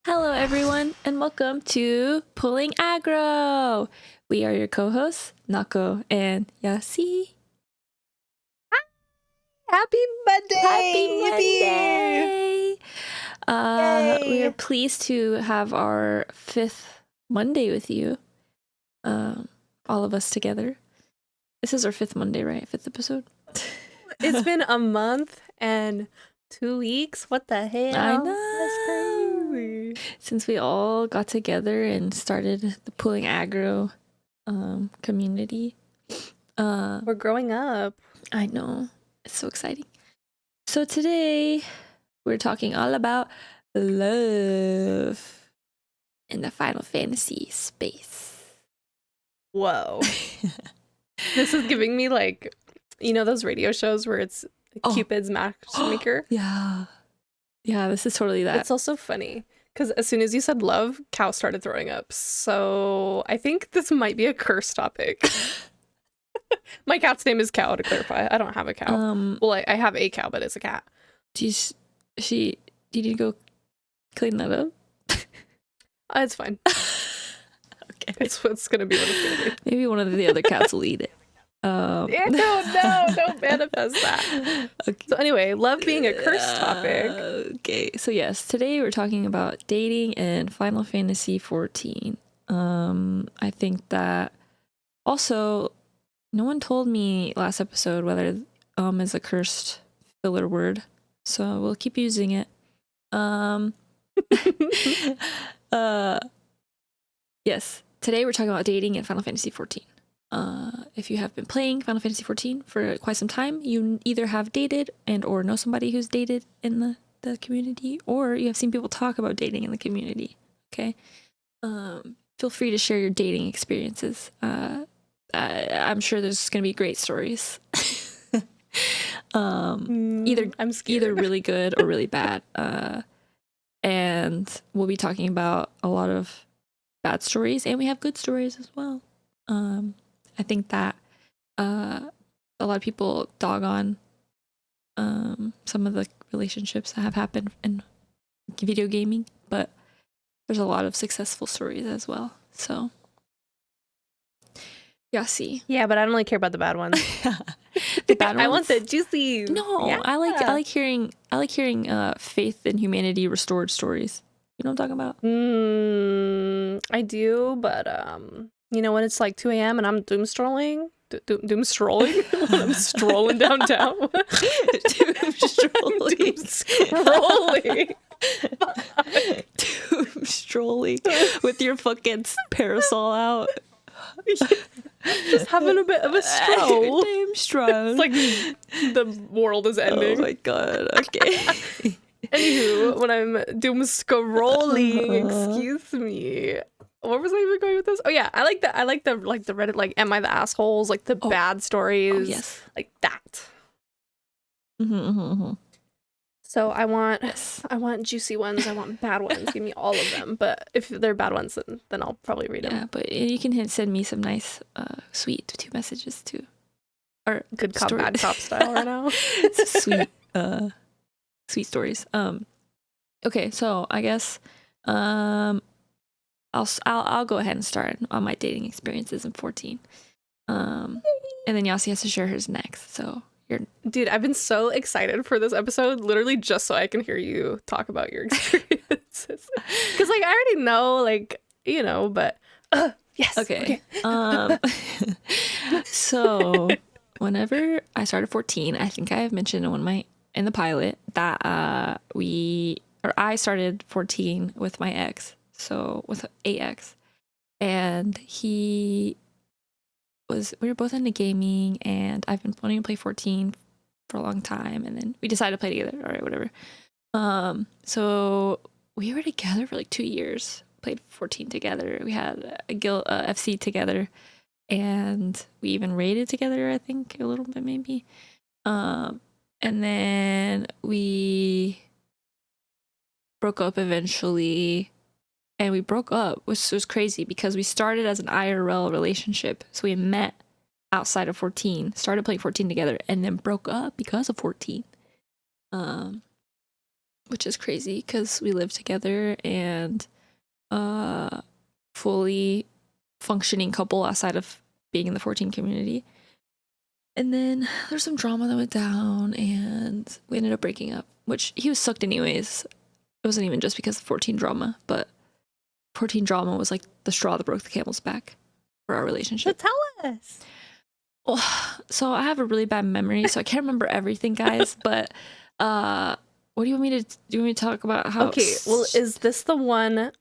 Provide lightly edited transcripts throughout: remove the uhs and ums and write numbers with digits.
Hello, everyone, and welcome to Pulling Aggro. We are your co-hosts, Nako and Yasi. Happy Monday! Happy Yippee! Monday! We are Yay! pleased to have our fifth Monday with you, all of us together. This is our fifth Monday, right? Fifth episode. It's been a month and 2 weeks. What the hell? I know. That's crazy. Since we all got together and started the Pulling Aggro community. We're growing up. I know. It's so exciting. So today we're talking all about love in the Final Fantasy space. Whoa. This is giving me like, those radio shows where it's Cupid's matchmaker? Yeah. Yeah, this is totally that. It's also funny because as soon as you said love, Cow started throwing up. So I think this might be a curse topic. My cat's name is Cow, to clarify. I don't have a cow. Well, I have a cow, but it's a cat. Did you go clean that up? It's fine. Okay. It's gonna be what it's gonna be. Maybe one of the other cats will eat it. No, don't manifest that. Okay. So anyway, love being a cursed topic. Okay, so yes, today we're talking about dating in Final Fantasy XIV. I think that also no one told me last episode whether is a cursed filler word, so we'll keep using it. Yes, today we're talking about dating in Final Fantasy XIV. If you have been playing Final Fantasy XIV for quite some time, you either have dated and or know somebody who's dated in the community, or you have seen people talk about dating in the community. Okay, feel free to share your dating experiences. I'm sure there's going to be great stories. I'm scared. Either really good or really bad. And we'll be talking about a lot of bad stories, and we have good stories as well. I think that a lot of people dog on some of the relationships that have happened in video gaming, but there's a lot of successful stories as well. So, Yasi. Yeah, but I don't really care about the bad ones. The bad ones. I want the juicy. No, yeah. I like hearing faith and humanity restored stories. You know what I'm talking about? I do, but when it's like 2 a.m. and I'm doom strolling when I'm strolling downtown. Doom strolling. Doom strolling with your fucking parasol out. Just having a bit of a stroll. Doom stroll. It's like the world is ending. Oh my god. Okay. Anywho, when I'm doom scrolling, excuse me. What was I even going with this? Oh yeah, I like the Reddit, like, am I the assholes? Like the bad stories. Oh, yes. Like that. Mm-hmm. So I want juicy ones. I want bad ones. Give me all of them. But if they're bad ones, then I'll probably read them. Yeah, but you can send me some nice, sweet 2 messages too. Or good cop, bad cop style right now. Sweet, sweet stories. Okay, so I guess, I'll go ahead and start on my dating experiences in 14. And then Yasi has to share hers next. So dude, I've been so excited for this episode, literally just so I can hear you talk about your experiences. Because like I already know, but yes. Okay. So whenever I started 14, I think I have mentioned in the pilot that I started 14 with my ex. So with AX, and we were both into gaming, and I've been wanting to play 14 for a long time, and then we decided to play together. All right, whatever. So we were together for like 2 years, played 14 together. We had a guild FC together, and we even raided together, I think, a little bit maybe. And then we broke up eventually. And we broke up, which was crazy because we started as an IRL relationship. So we met outside of 14, started playing 14 together, and then broke up because of 14. which is crazy because we live together and fully functioning couple outside of being in the 14 community. And then there's some drama that went down and we ended up breaking up, which he was sucked anyways. It wasn't even just because of 14 drama, but 14 drama was like the straw that broke the camel's back for our relationship. So tell us. Well, so I have a really bad memory, so I can't remember everything, guys, but what do you want me to do? You want me to talk about how? Okay, well, is this the one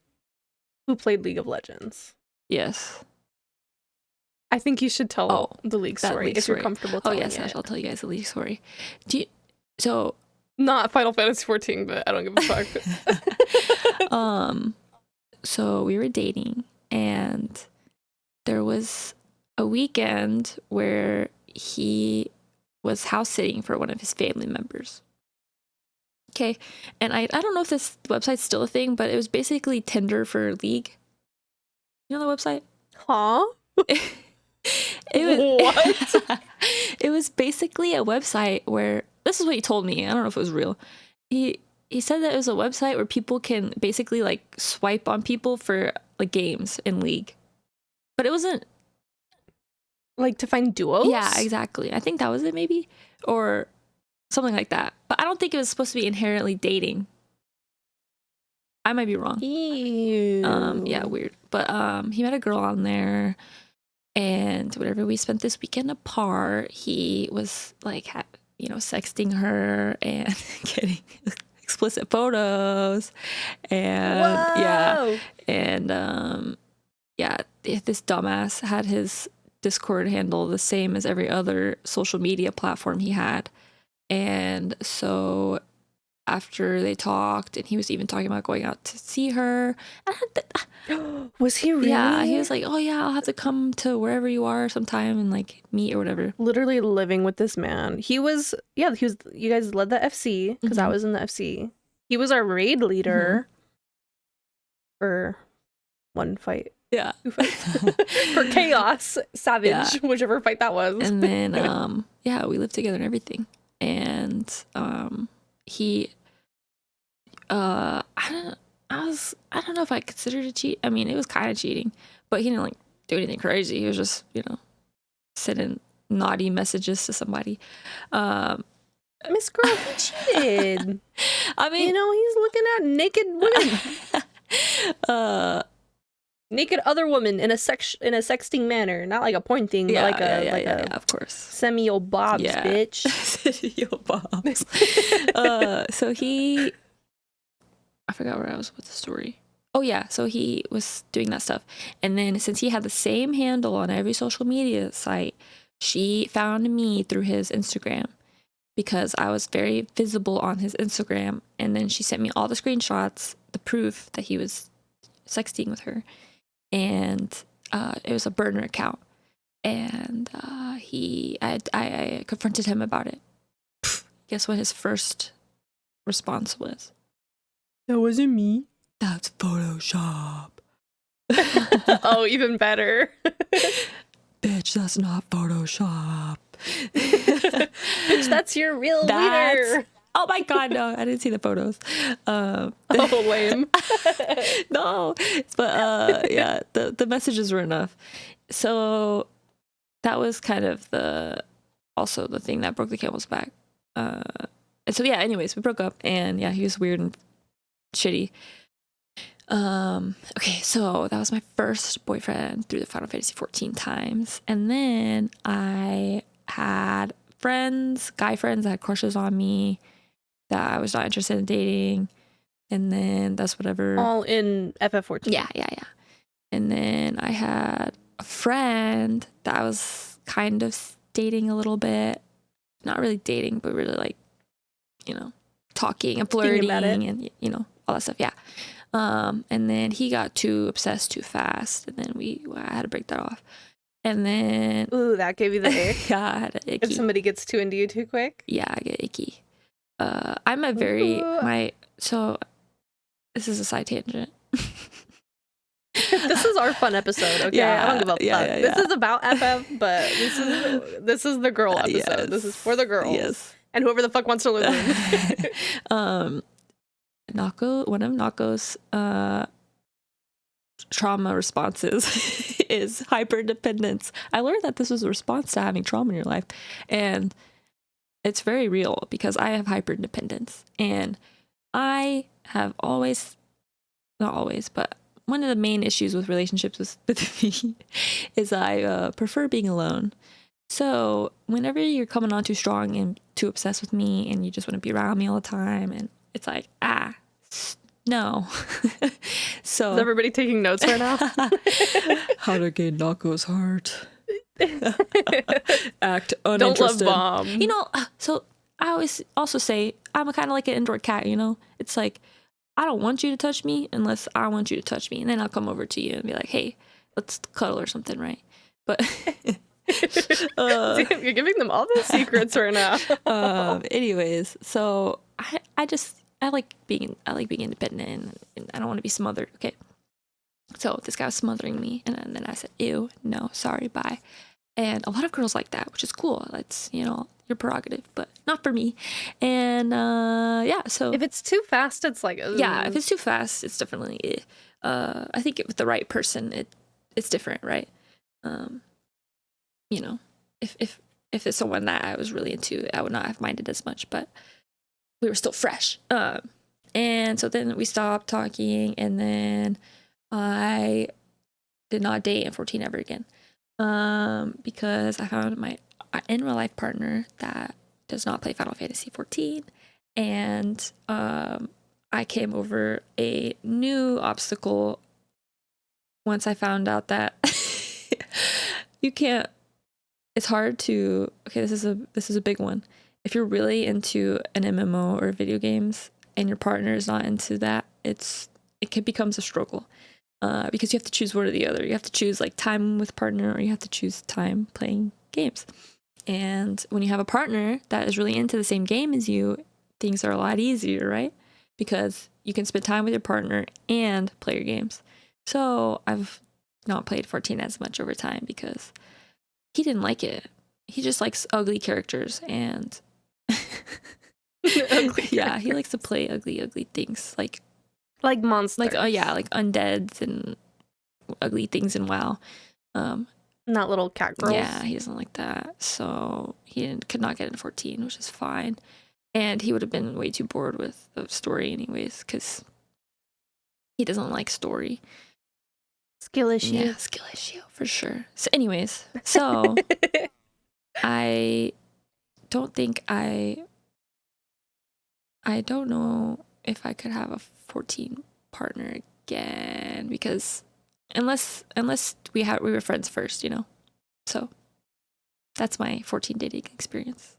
who played League of Legends? Yes. I think you should tell the league story if you're comfortable telling it. Oh, yes, I'll tell you guys the league story. Not Final Fantasy 14, but I don't give a fuck. So we were dating, and there was a weekend where he was house sitting for one of his family members. Okay, and I don't know if this website's still a thing, but it was basically Tinder for League. You know the website? Huh? What? It was basically a website where, this is what he told me, I don't know if it was real. He said that it was a website where people can basically like swipe on people for like games in League. But it wasn't like to find duos? Yeah, exactly. I think that was it, maybe, or something like that. But I don't think it was supposed to be inherently dating. I might be wrong. Ew. Yeah, weird. But he met a girl on there, and whatever, we spent this weekend apart. He was like, sexting her and getting explicit photos, and whoa. This dumbass had his Discord handle the same as every other social media platform he had. And so after they talked, and he was even talking about going out to see her. Was he really? Yeah, he was like, oh yeah, I'll have to come to wherever you are sometime and like meet or whatever. Literally living with this man. You guys led the FC, because I was in the FC. He was our raid leader for one fight. Yeah. 2 fights. For Chaos Savage, whichever fight that was. And then we lived together and everything. And he I don't know if I considered it cheat. I mean, it was kind of cheating, but he didn't like do anything crazy. He was just, sending naughty messages to somebody. Miss Girl, he cheated. I mean, he's looking at naked women. Naked other women in a sexting manner, not like a porn thing, but like a of course, Semio Bob's bitch. Semio Bob's. So I forgot where I was with the story. Oh yeah, so he was doing that stuff, and then since he had the same handle on every social media site, she found me through his Instagram because I was very visible on his Instagram, and then she sent me all the screenshots, the proof that he was sexting with her. And it was a burner account, and I confronted him about it. Guess what his first response was? That wasn't me. That's Photoshop. Oh, even better. Bitch, that's not Photoshop. Bitch, that's your real leader. Oh my god, no, I didn't see the photos. Oh, lame. No, but the messages were enough. So that was kind of the thing that broke the camel's back. And so anyways, we broke up, and he was weird and shitty. Okay, so that was my first boyfriend through the Final Fantasy 14 times, and then I had guy friends that had crushes on me that I was not interested in dating, and then that's whatever. All in FF14. Yeah. And then I had a friend that I was kind of dating a little bit, not really dating, but really like, talking and flirting and all that stuff. Yeah. And then he got too obsessed too fast, and then I had to break that off. And then, ooh, that gave you the ick. Yeah, I had an icky. If somebody gets too into you too quick. Yeah, I get icky. I'm a very so this is a side tangent. This is our fun episode. Okay, I don't give a fuck. This is about FF, but this is the girl episode. Yes. This is for the girls. Yes. And whoever the fuck wants to listen. one of Nako's trauma responses is hyper-dependence. I learned that this was a response to having trauma in your life, and it's very real because I have hyper-dependence, and I have always, not always, but one of the main issues with relationships with me is I prefer being alone. So whenever you're coming on too strong and too obsessed with me and you just want to be around me all the time, and it's like, no. So is everybody taking notes right now? How to gain Nako's heart. Act uninterested. Don't love bomb. You know, so I always also say I'm kind of like an indoor cat, you know? It's like, I don't want you to touch me unless I want you to touch me. And then I'll come over to you and be like, hey, let's cuddle or something, right? But Damn, you're giving them all the secrets right now. Anyways, so I like being independent, and I don't want to be smothered. Okay. So this guy was smothering me, and then I said, ew, no, sorry, bye. And a lot of girls like that, which is cool. That's, you know, your prerogative, but not for me. And yeah, so if it's too fast, it's like, yeah, if it's too fast, it's definitely I think with the right person, it's different, right? You know, if it's someone that I was really into, I would not have minded as much, but we were still fresh. And so then we stopped talking, and then I did not date M14 ever again. Because I found my in real life partner that does not play Final Fantasy 14, and I came over a new obstacle once I found out that you can't. It's hard to. Okay, this is a big one. If you're really into an MMO or video games and your partner is not into that, it becomes a struggle. Because you have to choose one or the other. You have to choose like time with partner, or you have to choose time playing games. And when you have a partner that is really into the same game as you, things are a lot easier, right? Because you can spend time with your partner and play your games. So I've not played 14 as much over time because he didn't like it. He just likes ugly characters, and yeah, he likes to play ugly things like monsters, like like undeads and ugly things in WoW. Not little cat girls. Yeah, he doesn't like that, so he could not get into 14, which is fine. And he would have been way too bored with the story anyways, because he doesn't like story. Skill issue. Yeah, skill issue for sure. So anyways, so I don't think I don't know if I could have a 14 partner again, because unless we were friends first, you know. So that's my 14 dating experience.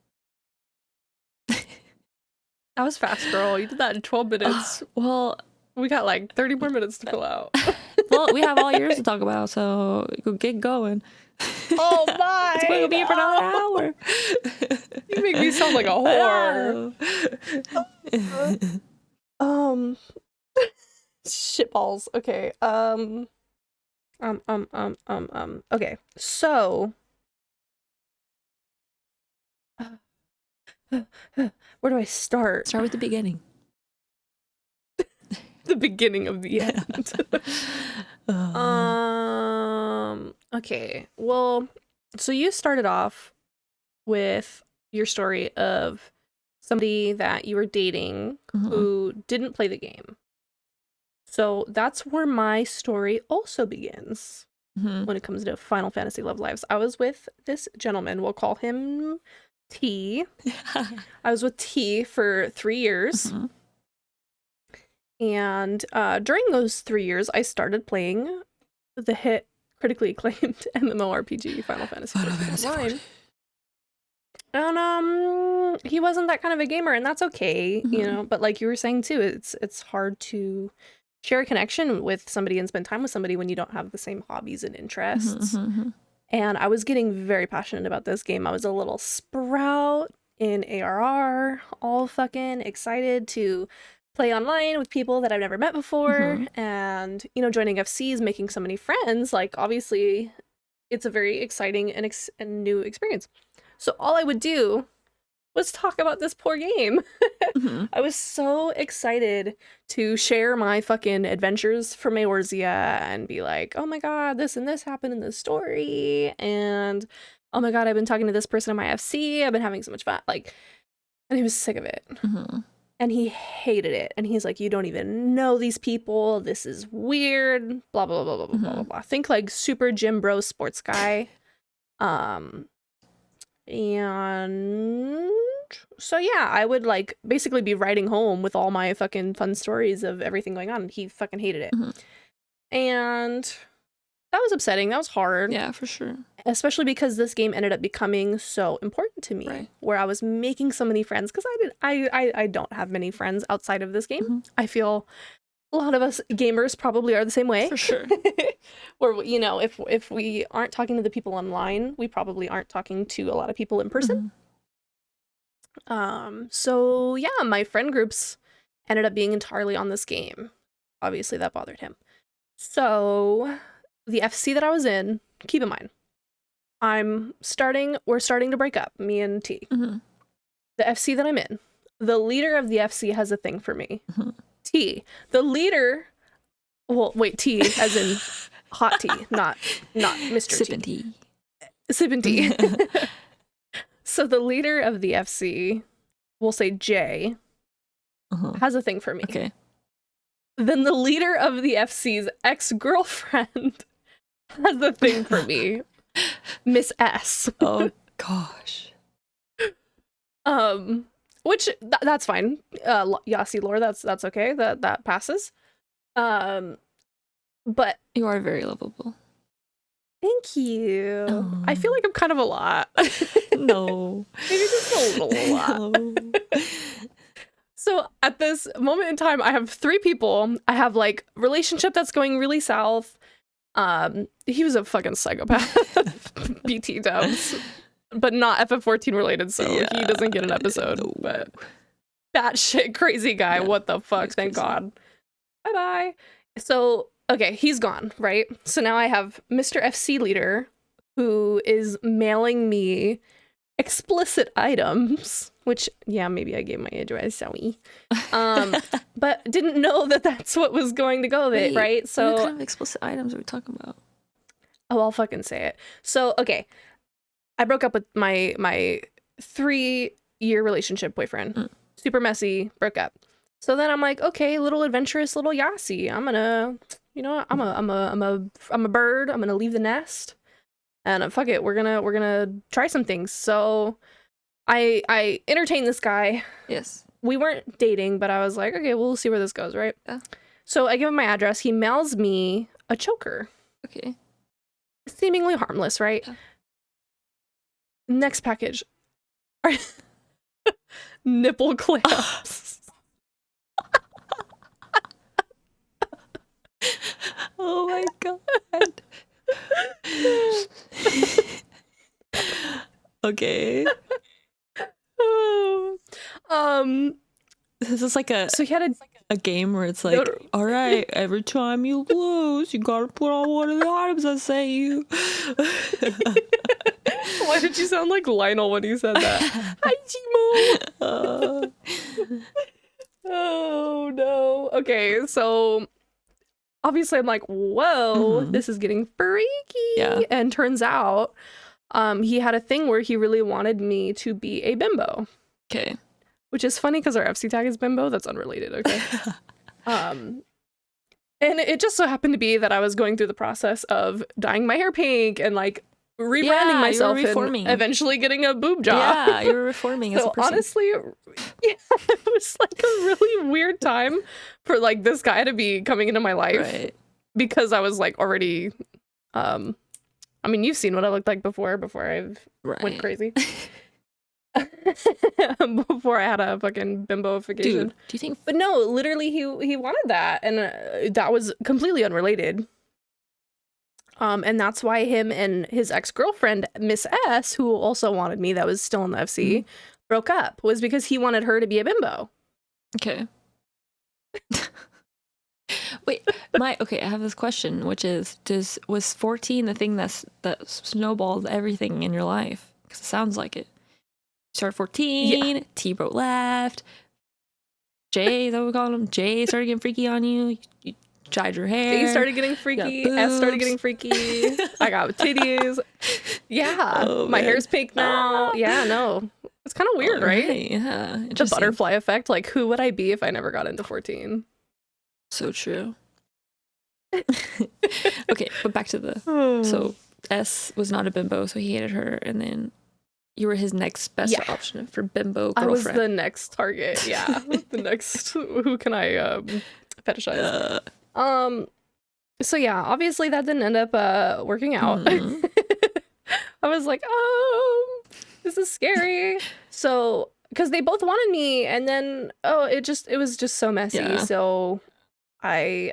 That was fast, girl. You did that in 12 minutes. Well, we got like 30 more minutes to fill out. Well, we have all years to talk about, so get going. Oh my! It's going to be here for another hour. You make me sound like a whore. Shitballs. Okay. Okay. So, where do I start? Start with the beginning. The beginning of the end. Okay. Well, so you started off with your story of somebody that you were dating who didn't play the game. So that's where my story also begins when it comes to Final Fantasy Love Lives. I was with this gentleman, we'll call him T. I was with T for 3 years. And during those 3 years, I started playing the hit, critically acclaimed MMORPG Final Fantasy XIV. And he wasn't that kind of a gamer, and that's okay, you know. But like you were saying too, it's hard to share a connection with somebody and spend time with somebody when you don't have the same hobbies and interests. And I was getting very passionate about this game. I was a little sprout in ARR, all fucking excited to play online with people that I've never met before. And, you know, joining FCs, making so many friends, like obviously it's a very exciting and new experience. So all I would do was talk about this poor game. Mhm. I was so excited to share my fucking adventures from Eorzea and be like, oh my god, this and this happened in this story, and oh my god, I've been talking to this person in my FC, I've been having so much fun, like, and he was sick of it. Mhm. And he hated it. And he's like, you don't even know these people. This is weird. Blah, blah, blah, blah, blah, blah, blah, blah. Think like super gym bro sports guy. And so yeah, I would like basically be writing home with all my fucking fun stories of everything going on. And he fucking hated it. Mhm. And that was upsetting. That was hard. Yeah, for sure. Especially because this game ended up becoming so important to me, Right. where I was making so many friends, because I don't have many friends outside of this game. Mhm. I feel a lot of us gamers probably are the same way. For sure. Or, you know, if we aren't talking to the people online, we probably aren't talking to a lot of people in person. So yeah, my friend groups ended up being entirely on this game. Obviously that bothered him. So the FC that I was in, keep in mind, we're starting to break up, me and T. Mhm. The FC that I'm in, the leader of the FC has a thing for me. Mhm. T, the leader, well, wait, T as in hot tea, not Mr. Sippin' T. tea. Sippin' tea. So the leader of the FC, we'll say J, has a thing for me. Okay. Then the leader of the FC's ex-girlfriend has a thing for me. Miss S. Oh gosh. Which that's fine. Yasi lore, that's okay. That passes. But You are very lovable. thank you. I feel like I'm kind of a lot. No. Maybe just a little lot. No. So at this moment in time, I have 3 people. I have like relationship that's going really south. He was a fucking psychopath. BT dubs. But not FF14 related, so Yeah. he doesn't get an episode. No. But that shit crazy guy, Yeah, what the fuck? he's Thank crazy. God. Bye-bye. So, okay, he's gone, right? So now I have Mr. FC leader who is mailing me explicit items, which, yeah, maybe I gave my address, sorry. But didn't know that that's what was going to go with it, Wait, right? So, what kind of explicit items are we talking about? oh, I'll fucking say it. So, okay, I broke up with my 3-year relationship boyfriend. Super messy, broke up. So then I'm like, okay, little adventurous little Yasi. I'm gonna, you know, I'm a bird. I'm gonna leave the nest, and fuck it, we're gonna try some things. So I entertained this guy. Yes. We weren't dating, but I was like, okay, we'll see where this goes, right? Yeah. So I give him my address. He mails me a choker, Okay. seemingly harmless, right? Yeah. Next package. Nipple clamps. Oh my god. Okay. This is like So he had a game where it's like, No. all right, every time you lose, you gotta put on one of the items I sent you. Why did you sound like Lionel when you said that? Hi, Timo. Oh no. Okay, so obviously I'm like, whoa, this is getting freaky. Yeah. And turns out, he had a thing where he really wanted me to be a bimbo. Okay. Which is funny because our FC tag is bimbo. That's unrelated, okay? And it just so happened to be that I was going through the process of dyeing my hair pink and like rebranding Yeah, you were myself reforming. and eventually getting a boob job. Yeah, you were reforming as a So person. honestly, yeah, it was like a really weird time for like this guy to be coming into my life Right. because I was like already, I mean, you've seen what I looked like before I Right. went crazy. Before I had a fucking bimboification. Dude, do you think But no, literally he wanted that, and that was completely unrelated. And that's why him and his ex-girlfriend, Miss S, who also wanted me, that was still in the FC, broke up, was because he wanted her to be a bimbo. Okay. Wait, okay, I have this question, which is, was 14 the thing that snowballed everything in your life? Because it sounds like it. started 14. T wrote left. Jay, is that what we call him? Jay started getting freaky on you. You dyed your hair. Jay started getting freaky. S started getting freaky. I got titties. Yeah. My hair's pink now. Yeah, no. It's kind of weird, right? Yeah. The butterfly effect. Like, who would I be if I never got into 14? So true. Okay, but back to the... So S was not a bimbo, so he hated her, and then you were his next best option for bimbo girlfriend. I was the next target, yeah. The next... Who can I fetishize? So yeah, obviously that didn't end up working out. I was like, oh, this is scary. So, because they both wanted me, and then, it was just so messy. Yeah. So I...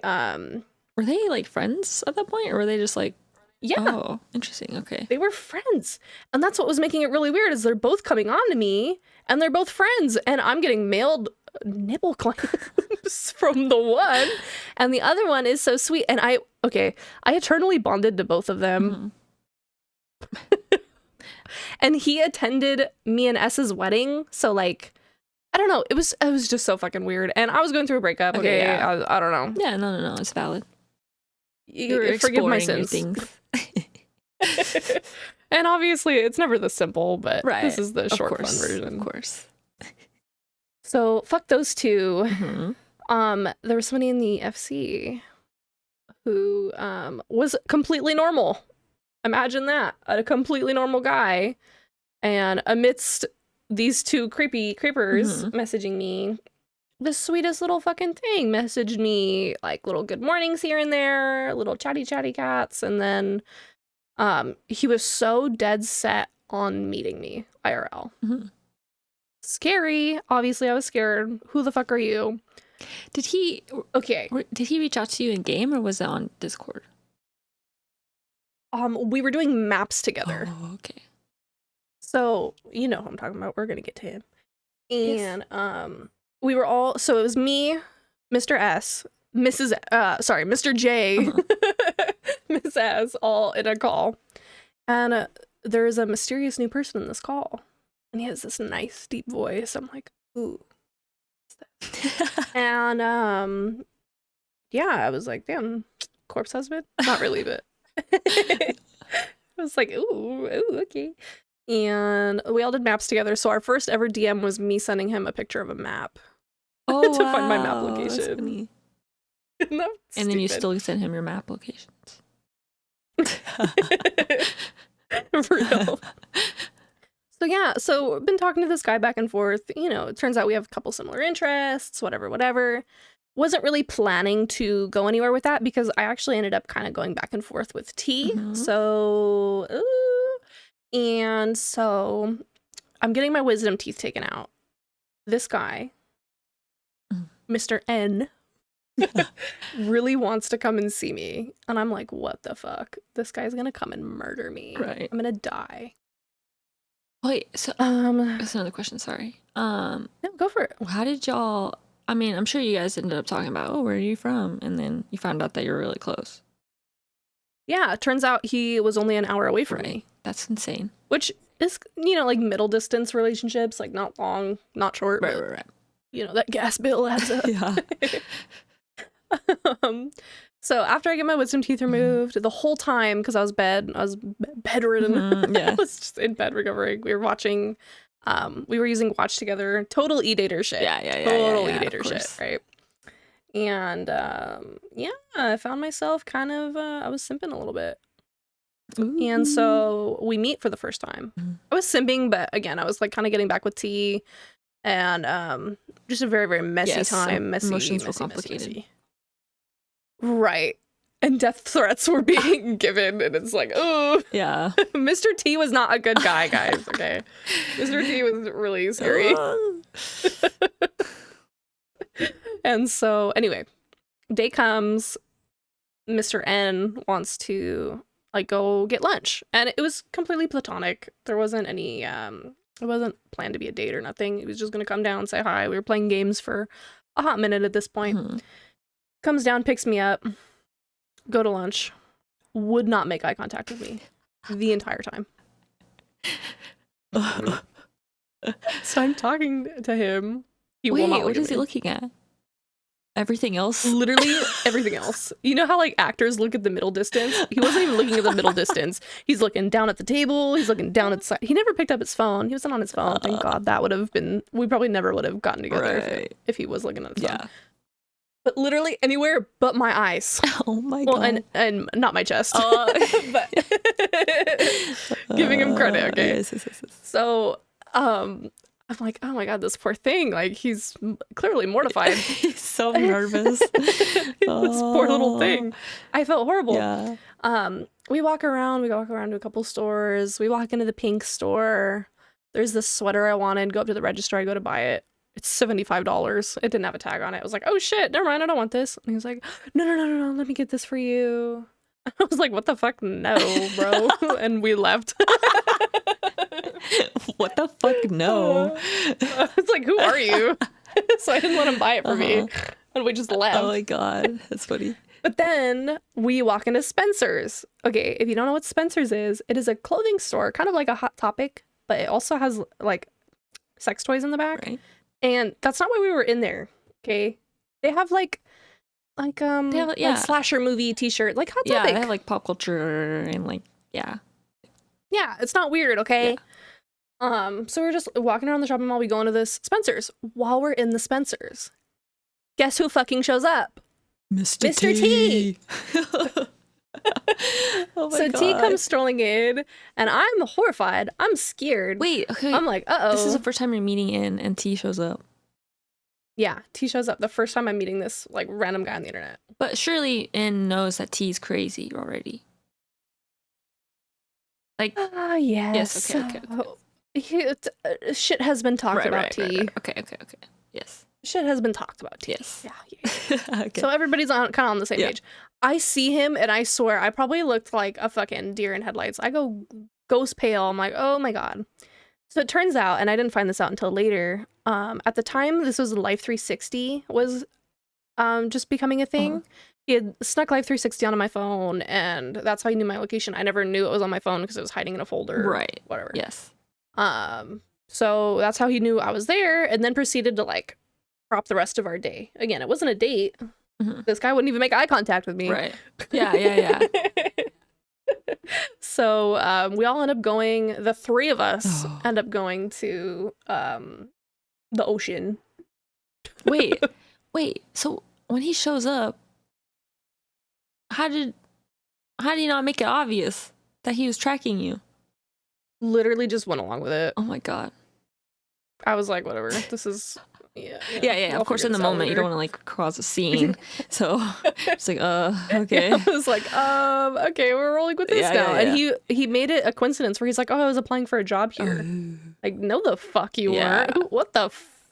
Were they like friends at that point, or were they just like... Yeah. Oh, interesting. Okay. They were friends. And that's what was making it really weird, is they're both coming on to me, and they're both friends, and I'm getting mailed nipple clamps from the one, and the other one is so sweet. And I eternally bonded to both of them. And he attended me and S's wedding, so like, I don't know, it was just so fucking weird. And I was going through a breakup. Okay, yeah. I don't know. Yeah, no, it's valid. You're forgive my sins. And obviously it's never this simple, but this is the short fun version. Of course. So fuck those two. There was somebody in the FC who was completely normal. Imagine that. A completely normal guy. And amidst these two creepers messaging me, the sweetest little fucking thing messaged me like little good mornings here and there, little chatty cats, and then he was so dead set on meeting me IRL. Scary. Obviously I was scared. Who the fuck are you? Did he reach out to you in game, or was it on Discord? We were doing maps together. Oh, okay. So you know who I'm talking about. We're gonna get to him. And we were all, so it was me, Mr. S, Mr. J, Miss S, all in a call. And there is a mysterious new person in this call. And he has this nice, deep voice. I'm like, ooh. And, yeah, I was like, damn, corpse husband? Not really, but I was like, ooh, okay. And we all did maps together. So our first ever DM was me sending him a picture of a map to find my map location. And then you still send him your map locations. For real. So yeah, so I've been talking to this guy back and forth. You know, it turns out we have a couple similar interests, whatever. Wasn't really planning to go anywhere with that, because I actually ended up kind of going back and forth with T. So, and so I'm getting my wisdom teeth taken out. This guy, Mr. N, really wants to come and see me. And I'm like, what the fuck? This guy's gonna come and murder me. Right. I'm gonna die. Wait, so that's another question, sorry. No, go for it. How did y'all, I mean, I'm sure you guys ended up talking about, oh, where are you from? And then you found out that you were really close. Yeah, it turns out he was only an hour away from me. That's insane. Which is, you know, like middle distance relationships, like not long, not short. Right. You know, that gas bill adds up. Yeah. So after I get my wisdom teeth removed, the whole time, because I was bedridden, I was just in bed recovering. We were watching, we were using Watch together, total e-dater shit. Total e-dater shit, right? And I found myself kind of, I was simping a little bit. Ooh. And so we meet for the first time. I was simping, but again, I was like kind of getting back with T, and just a very, very messy time. Emotions were complicated. Messy. Right. And death threats were being given, and it's like, oh. Yeah. Mr. T was not a good guy, guys, okay? Mr. T was really scary. And so, anyway, day comes, Mr. N wants to, like, go get lunch. And it was completely platonic. There wasn't any, it wasn't planned to be a date or nothing. He was just going to come down, say hi. We were playing games for a hot minute at this point. Comes down, picks me up, go to lunch, would not make eye contact with me the entire time. So I'm talking to him. He will Wait, not look what at is he me. looking at? Everything else? Literally everything else. You know how like actors look at the middle distance? He wasn't even looking at the middle distance. He's looking down at the table. He's looking down at the side. He never picked up his phone. He wasn't on his phone. Thank God. That would have been. We probably never would have gotten together if he was looking at his phone. Yeah. But literally anywhere but my eyes. Oh my Well, god. and not my chest. But giving him credit, okay? Yes. So, I'm like, oh my God, this poor thing. Like, he's clearly mortified. He's so nervous. This poor little thing. I felt horrible. Yeah. We walk around to a couple stores. We walk into the pink store. There's this sweater I wanted. Go up to the register. I go to buy it. It's $75. It didn't have a tag on it. I was like, oh shit, never mind. I don't want this. And he was like, no. Let me get this for you. I was like, what the fuck? No, bro. And we left. What the fuck? No. I was like, who are you? So I didn't let him buy it for me. And we just left. Oh my god. That's funny. But then we walk into Spencer's. Okay, if you don't know what Spencer's is, it is a clothing store, kind of like a Hot Topic, but it also has like sex toys in the back. Right. And that's not why we were in there. Okay. They have like like slasher movie t-shirt, like Hot Topic. Yeah, they have like pop culture and like yeah, it's not weird, okay? Yeah. So we're just walking around the shopping mall. We go into this Spencer's. While we're in the Spencer's, guess who fucking shows up? Mr. T. Oh my So god. T comes strolling in, and I'm horrified. I'm scared. Wait, okay. I'm like, uh-oh. This is the first time you're meeting in and T shows up. Yeah, T shows up the first time I'm meeting this like random guy on the internet. But surely N knows that T's crazy already. Like, yes. Yes, okay. Shit has been talked about T. Right. Okay. Yes. Shit has been talked about T. Yes. Yeah. Okay. So everybody's kind of on the same Yeah. page. I see him and I swear I probably looked like a fucking deer in headlights. I go ghost pale. I'm like, oh my God. So it turns out, and I didn't find this out until later, at the time this was Life 360 was just becoming a thing. He had snuck Life 360 onto my phone, and that's how he knew my location. I never knew it was on my phone because it was hiding in a folder. Right. Whatever. Yes. So that's how he knew I was there, and then proceeded to like prop the rest of our day. Again, it wasn't a date. Mm-hmm. This guy wouldn't even make eye contact with me. Right. Yeah. So we all end up going, the three of us end up going to the ocean. Wait. So when he shows up, how did you not make it obvious that he was tracking you? Literally just went along with it. Oh my god. I was like, whatever. This is Yeah. Of course, in the moment, you don't want to like cause a scene. So it's like, okay. I was like, okay, we're rolling with this now. Yeah. And he made it a coincidence where he's like, oh, I was applying for a job here. Like, no, the fuck you weren't. Who would fall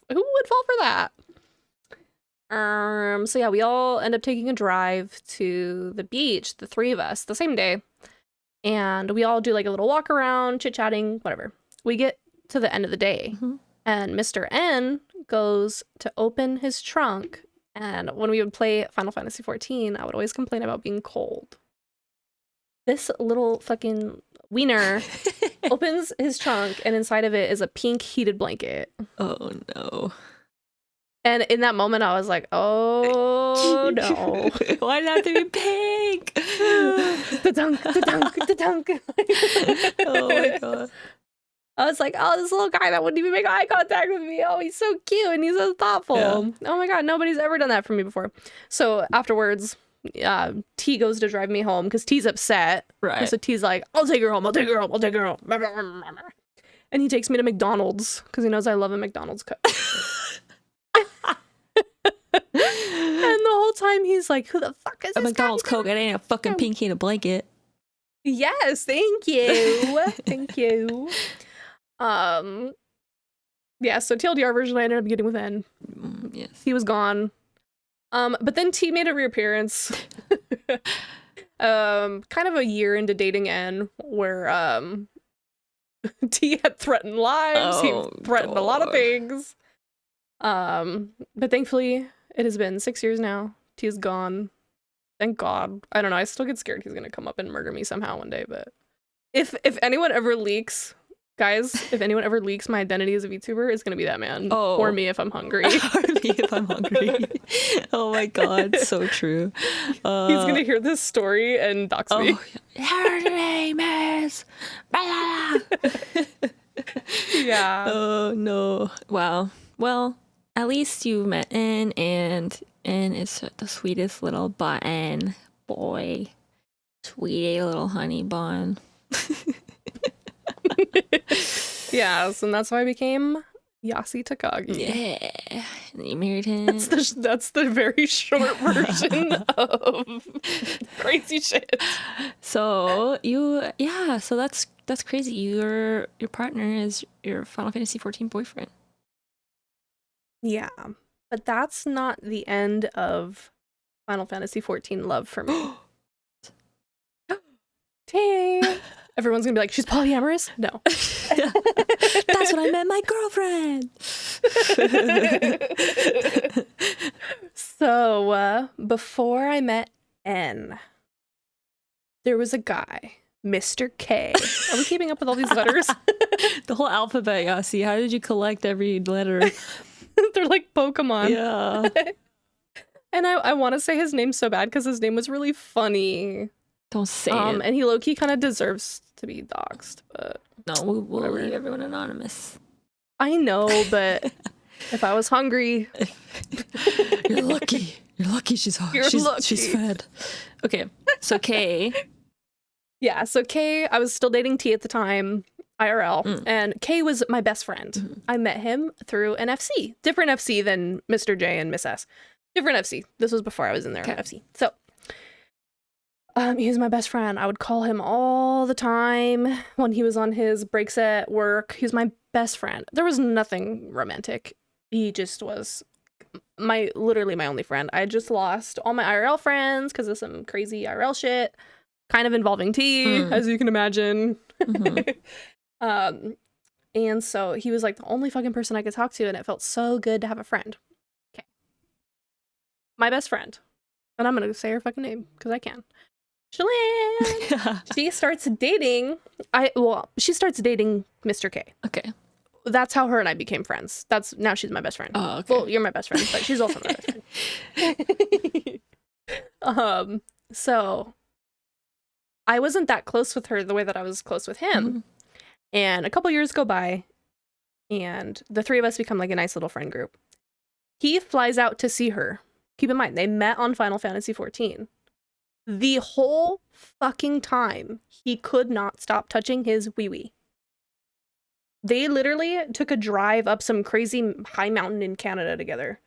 for that? So yeah, we all end up taking a drive to the beach, the three of us, the same day. And we all do like a little walk around, chit-chatting, whatever. We get to the end of the day, and Mr. N goes to open his trunk. And when we would play Final Fantasy XIV, I would always complain about being cold. This little fucking wiener opens his trunk, and inside of it is a pink heated blanket. Oh no. And in that moment, I was like, oh no. Why did it have to be pink? the dunk. Oh my god. I was like, oh, this little guy that wouldn't even make eye contact with me. Oh, he's so cute and he's so thoughtful. Yeah. Oh my god, nobody's ever done that for me before. So afterwards, T goes to drive me home because T's upset. Right. So T's like, I'll take her home. And he takes me to McDonald's because he knows I love a McDonald's Coke. And the whole time he's like, who the fuck is A this McDonald's guy? Coke, it ain't a fucking pink heated blanket. Yes, thank you. Thank you. Yeah, so TLDR version I ended up getting with N. Yes. He was gone. But then T made a reappearance. Kind of a year into dating N, where T had threatened lives. Oh, he threatened a lot of God. things. But thankfully it has been 6 years now. T is gone. Thank God. I don't know. I still get scared he's gonna come up and murder me somehow one day. But if anyone ever leaks Guys, if anyone ever leaks my identity as a VTuber, it's gonna be that man. Oh. Or me if I'm hungry. Or me if I'm hungry. Oh my god, so true. He's gonna hear this story and dox me. Her name is... Yeah. Oh no. Wow. Well, at least you met N, and N is the sweetest little button boy. Sweet little honey bun. Yes, and that's why I became Yasi Takagi. Yeah. And you married him. That's the very short version of crazy shit. So so that's crazy. Your partner is your Final Fantasy XIV boyfriend. Yeah, but that's not the end of Final Fantasy XIV love for me. Tay. Everyone's gonna be like, she's polyamorous? No. That's when I met my girlfriend. So, before I met N, there was a guy, Mr. K. Are we keeping up with all these letters? The whole alphabet, Yasi. How did you collect every letter? They're like Pokemon. Yeah. And I want to say his name so bad because his name was really funny. Don't say it. And he low-key kind of deserves to be doxxed, but... No, we'll leave everyone anonymous. I know, but if I was hungry... You're lucky. You're lucky she's fed. Okay, so K. Yeah, so K, I was still dating T at the time, IRL, and K was my best friend. I met him through an FC. Different FC than Mr. J and Miss S. Different FC. This was before I was in there on FC. So... he was my best friend. I would call him all the time when he was on his breaks at work. He was my best friend. There was nothing romantic. He just was literally my only friend. I just lost all my IRL friends because of some crazy IRL shit, kind of involving T, as you can imagine. And so he was like the only fucking person I could talk to, and it felt so good to have a friend. Okay. My best friend. And I'm going to say her fucking name because I can. Shalane. She starts dating Mr. K. Okay. That's how her and I became friends. Now she's my best friend. Oh, okay. Well, you're my best friend, but she's also my best friend. So I wasn't that close with her the way that I was close with him. And a couple years go by, and the three of us become like a nice little friend group. He flies out to see her. Keep in mind, they met on Final Fantasy XIV. The whole fucking time, he could not stop touching his wee-wee. They literally took a drive up some crazy high mountain in Canada together.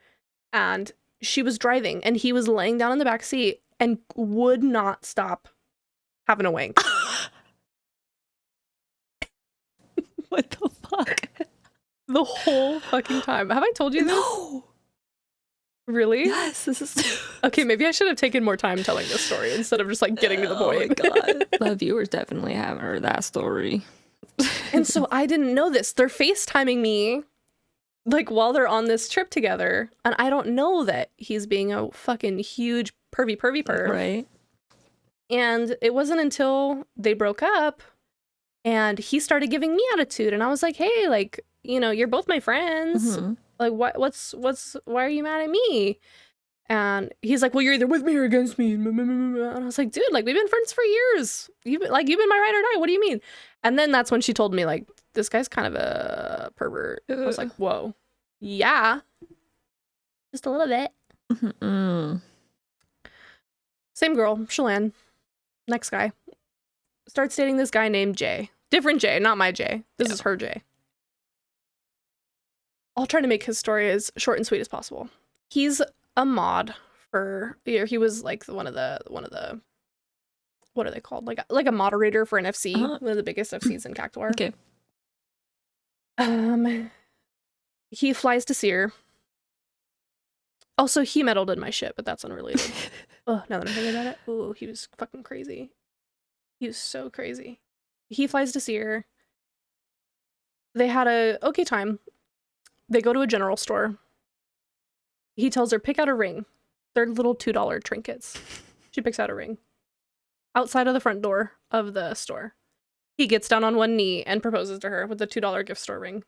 And she was driving, and he was laying down in the back seat and would not stop having a wank. What the fuck? The whole fucking time. Have I told you this? No! Really? Yes, this is... Okay, maybe I should have taken more time telling this story instead of just like getting to the point. Oh my god. The viewers definitely haven't heard that story. And so I didn't know this. They're FaceTiming me like while they're on this trip together, and I don't know that he's being a fucking huge pervy perv. Right. And it wasn't until they broke up and he started giving me attitude, and I was like, hey, like, you know, you're both my friends. Like, why are you mad at me? And he's like, well, you're either with me or against me. And I was like, dude, like, we've been friends for years. You've been my ride or die. What do you mean? And then that's when she told me, like, this guy's kind of a pervert. I was like, whoa. Yeah. Just a little bit. Same girl, Shalane. Next guy. Starts dating this guy named Jay. Different Jay, not my Jay. This is her Jay. I'll try to make his story as short and sweet as possible. He's a mod for, he was like one of the what are they called? Like a moderator for an FC, one of the biggest FCs in Cactuar. Okay. He flies to see her. Also, he meddled in my shit, but that's unrelated. Oh, now that I'm thinking about it, oh, he was fucking crazy. He was so crazy. He flies to see her. They had a okay time. They go to a general store. He tells her, pick out a ring. They're little $2 trinkets. She picks out a ring. Outside of the front door of the store. He gets down on one knee and proposes to her with a $2 gift store ring.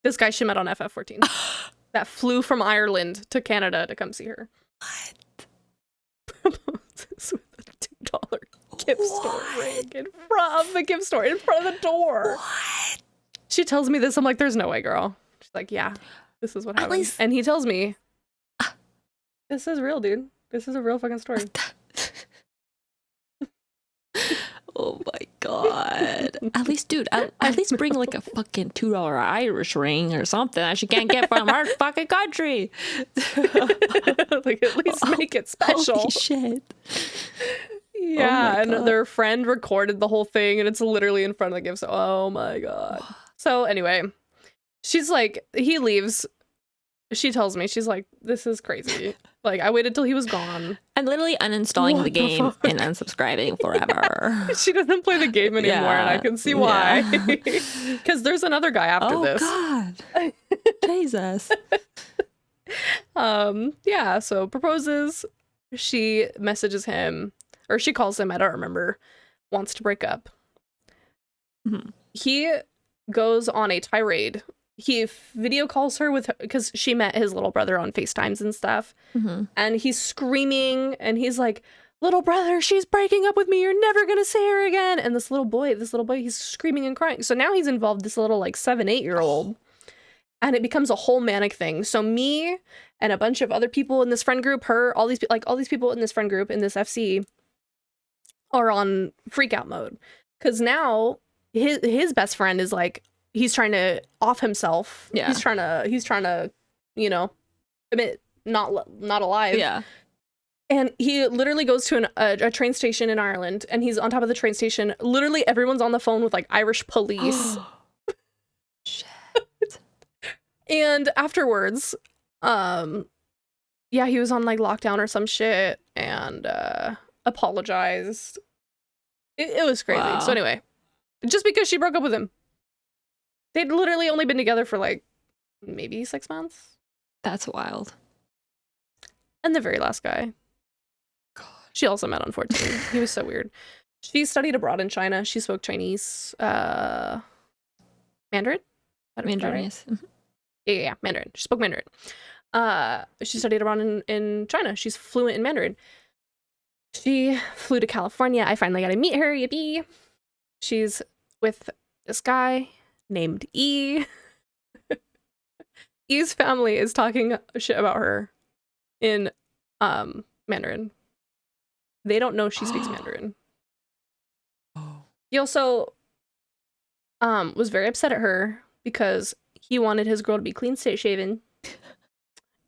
This guy she met on FF14 that flew from Ireland to Canada to come see her. What? Proposes with a $2 gift store ring in front of the gift store, in front of the door. What? She tells me this. I'm like, there's no way, girl. She's like, yeah, this is what happened. Least... And he tells me, this is real, dude. This is a real fucking story. Oh my god. At least, dude, at least bring like a fucking $2 Irish ring or something that she can't get from our fucking country. Like, at least make it special. Holy shit. Yeah, oh and their friend recorded the whole thing, and it's literally in front of the gift. So, oh my god. So anyway, she's like, he leaves. She tells me, she's like, this is crazy. Like, I waited till he was gone. I'm literally uninstalling the game and unsubscribing forever. Yeah. She doesn't play the game anymore, and I can see why. Because there's another guy after this. Oh god. Jesus. Yeah, so proposes. She messages him, or she calls him, I don't remember, wants to break up. Mm-hmm. He goes on a tirade. He video calls her with her because she met his little brother on FaceTimes and stuff. Mm-hmm. And he's screaming and he's like, little brother, she's breaking up with me. You're never going to see her again. And this little boy, he's screaming and crying. So now he's involved this little like 7-8-year-old. And it becomes a whole manic thing. So me and a bunch of other people in this friend group, all these people in this friend group in this FC are on freak out mode. Because now his best friend is like, he's trying to off himself. Yeah. He's trying to, you know, admit not alive. Yeah. And he literally goes to a train station in Ireland, and he's on top of the train station. Literally everyone's on the phone with like Irish police. Shit. And afterwards, yeah, he was on like lockdown or some shit and apologized. It was crazy. Wow. So anyway, just because she broke up with him. They'd literally only been together for like maybe 6 months. That's wild. And the very last guy, God, she also met on 14. He was so weird. She studied abroad in China. She spoke Chinese, Mandarin. Mandarin, yes. Yeah, Mandarin. She spoke Mandarin. She studied abroad in China. She's fluent in Mandarin. She flew to California. I finally got to meet her. Yippee! She's with this guy named E. E's family is talking shit about her in Mandarin. They don't know she speaks Mandarin. Oh. He also was very upset at her because he wanted his girl to be clean shaven.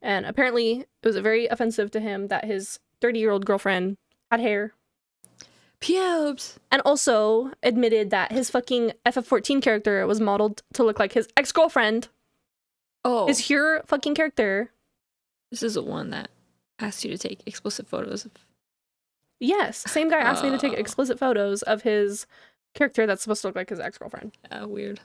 And apparently it was very offensive to him that his 30-year-old girlfriend had hair. Pubes. And also admitted that his fucking FF14 character was modeled to look like his ex-girlfriend. Oh. His here fucking character. This is the one that asked you to take explicit photos of. Yes. Same guy asked me to take explicit photos of his character that's supposed to look like his ex-girlfriend. Weird.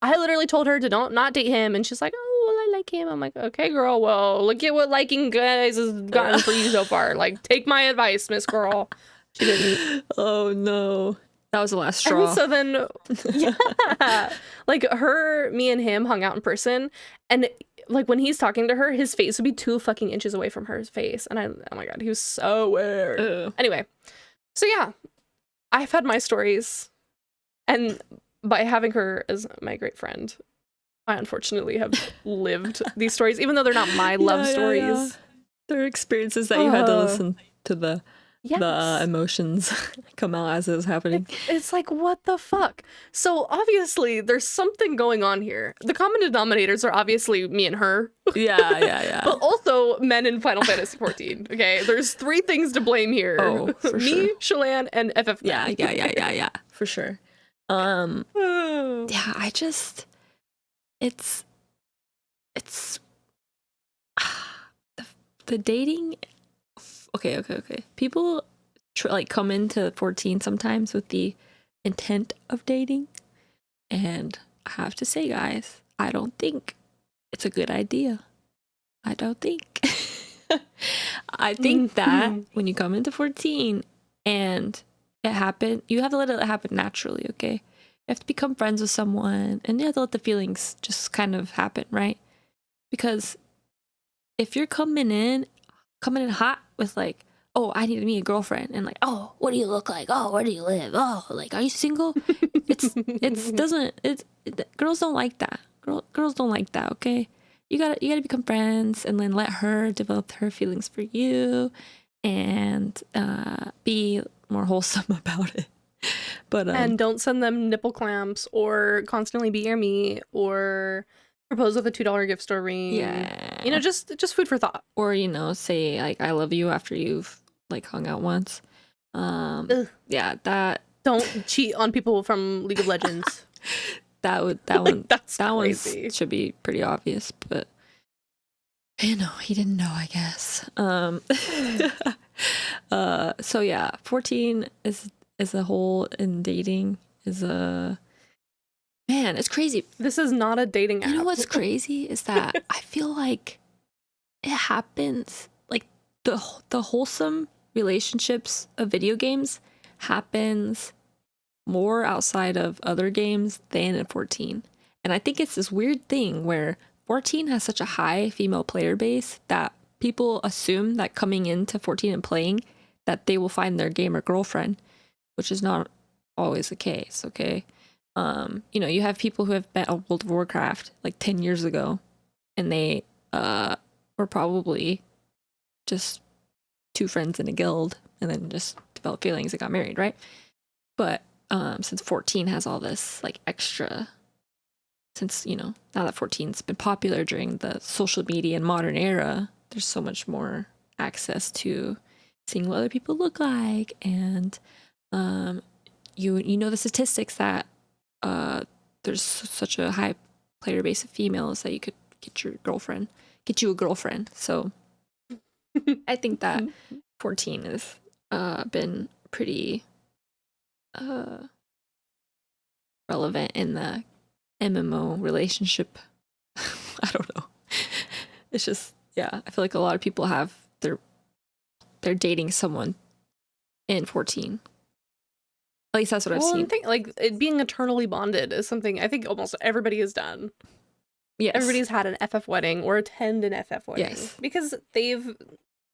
I literally told her to not date him, and she's like, oh, well, I like him. I'm like, okay, girl, well, look at what liking guys has gotten for you so far. Like, take my advice, Miss Girl. She didn't. Oh no, that was the last straw. And so then, yeah, like me and him hung out in person, and like when he's talking to her, his face would be 2 fucking inches away from her face, and oh my god, he was so weird. Ew. Anyway, so yeah, I've had my stories, and by having her as my great friend, I unfortunately have lived these stories, even though they're not my love stories. Yeah. They're experiences that you had to listen to the emotions come out as it was happening. It's like, what the fuck? So obviously there's something going on here. The common denominators are obviously me and her. Yeah. But also men in Final Fantasy 14. Okay, there's 3 things to blame here. Oh, for sure. Me, Shalane, and FF. Yeah, for sure. Yeah, it's the dating. Okay. People like come into 14 sometimes with the intent of dating, and I have to say, guys, I don't think it's a good idea. I don't think. I think that when you come into 14 and it happen. You have to let it happen naturally, okay? You have to become friends with someone, and you have to let the feelings just kind of happen, right? Because if you're coming in hot with like, oh, I need to meet a girlfriend, and like, oh, what do you look like? Oh, where do you live? Oh, like, are you single? Girls don't like that. Girls don't like that, okay? You gotta become friends, and then let her develop her feelings for you, and be more wholesome about it. But and don't send them nipple clamps or constantly be your meat or propose with a $2 gift store ring. yeah, You know, just food for thought. or say like I love you after you've like hung out once. Ugh. Yeah, that Don't cheat on people from League of Legends. that That's one crazy. should be pretty obvious, but he didn't know, I guess. So yeah, 14 is a whole in dating is a man. It's crazy. This is not a dating app. You know what's crazy is that I feel like it happens like the wholesome relationships of video games happens more outside of other games than in 14. And I think it's this weird thing where 14 has such a high female player base that people assume that coming into 14 and playing that they will find their gamer girlfriend, which is not always the case, okay? You have people who have been on World of Warcraft like 10 years ago, and they were probably just two friends in a guild and then just developed feelings and got married, right? But since 14 has all this like extra, since now that 14's been popular during the social media and modern era, there's so much more access to seeing what other people look like, and the statistics that there's such a high player base of females that you could get you a girlfriend. So I think that 14 has been pretty relevant in the MMO relationship. I don't know. It's just, yeah, I feel like a lot of people have they're dating someone in 14. At least that's what I've seen. I think like being eternally bonded is something I think almost everybody has done. Yes. Everybody's had an FF wedding or attend an FF wedding. Yes. Because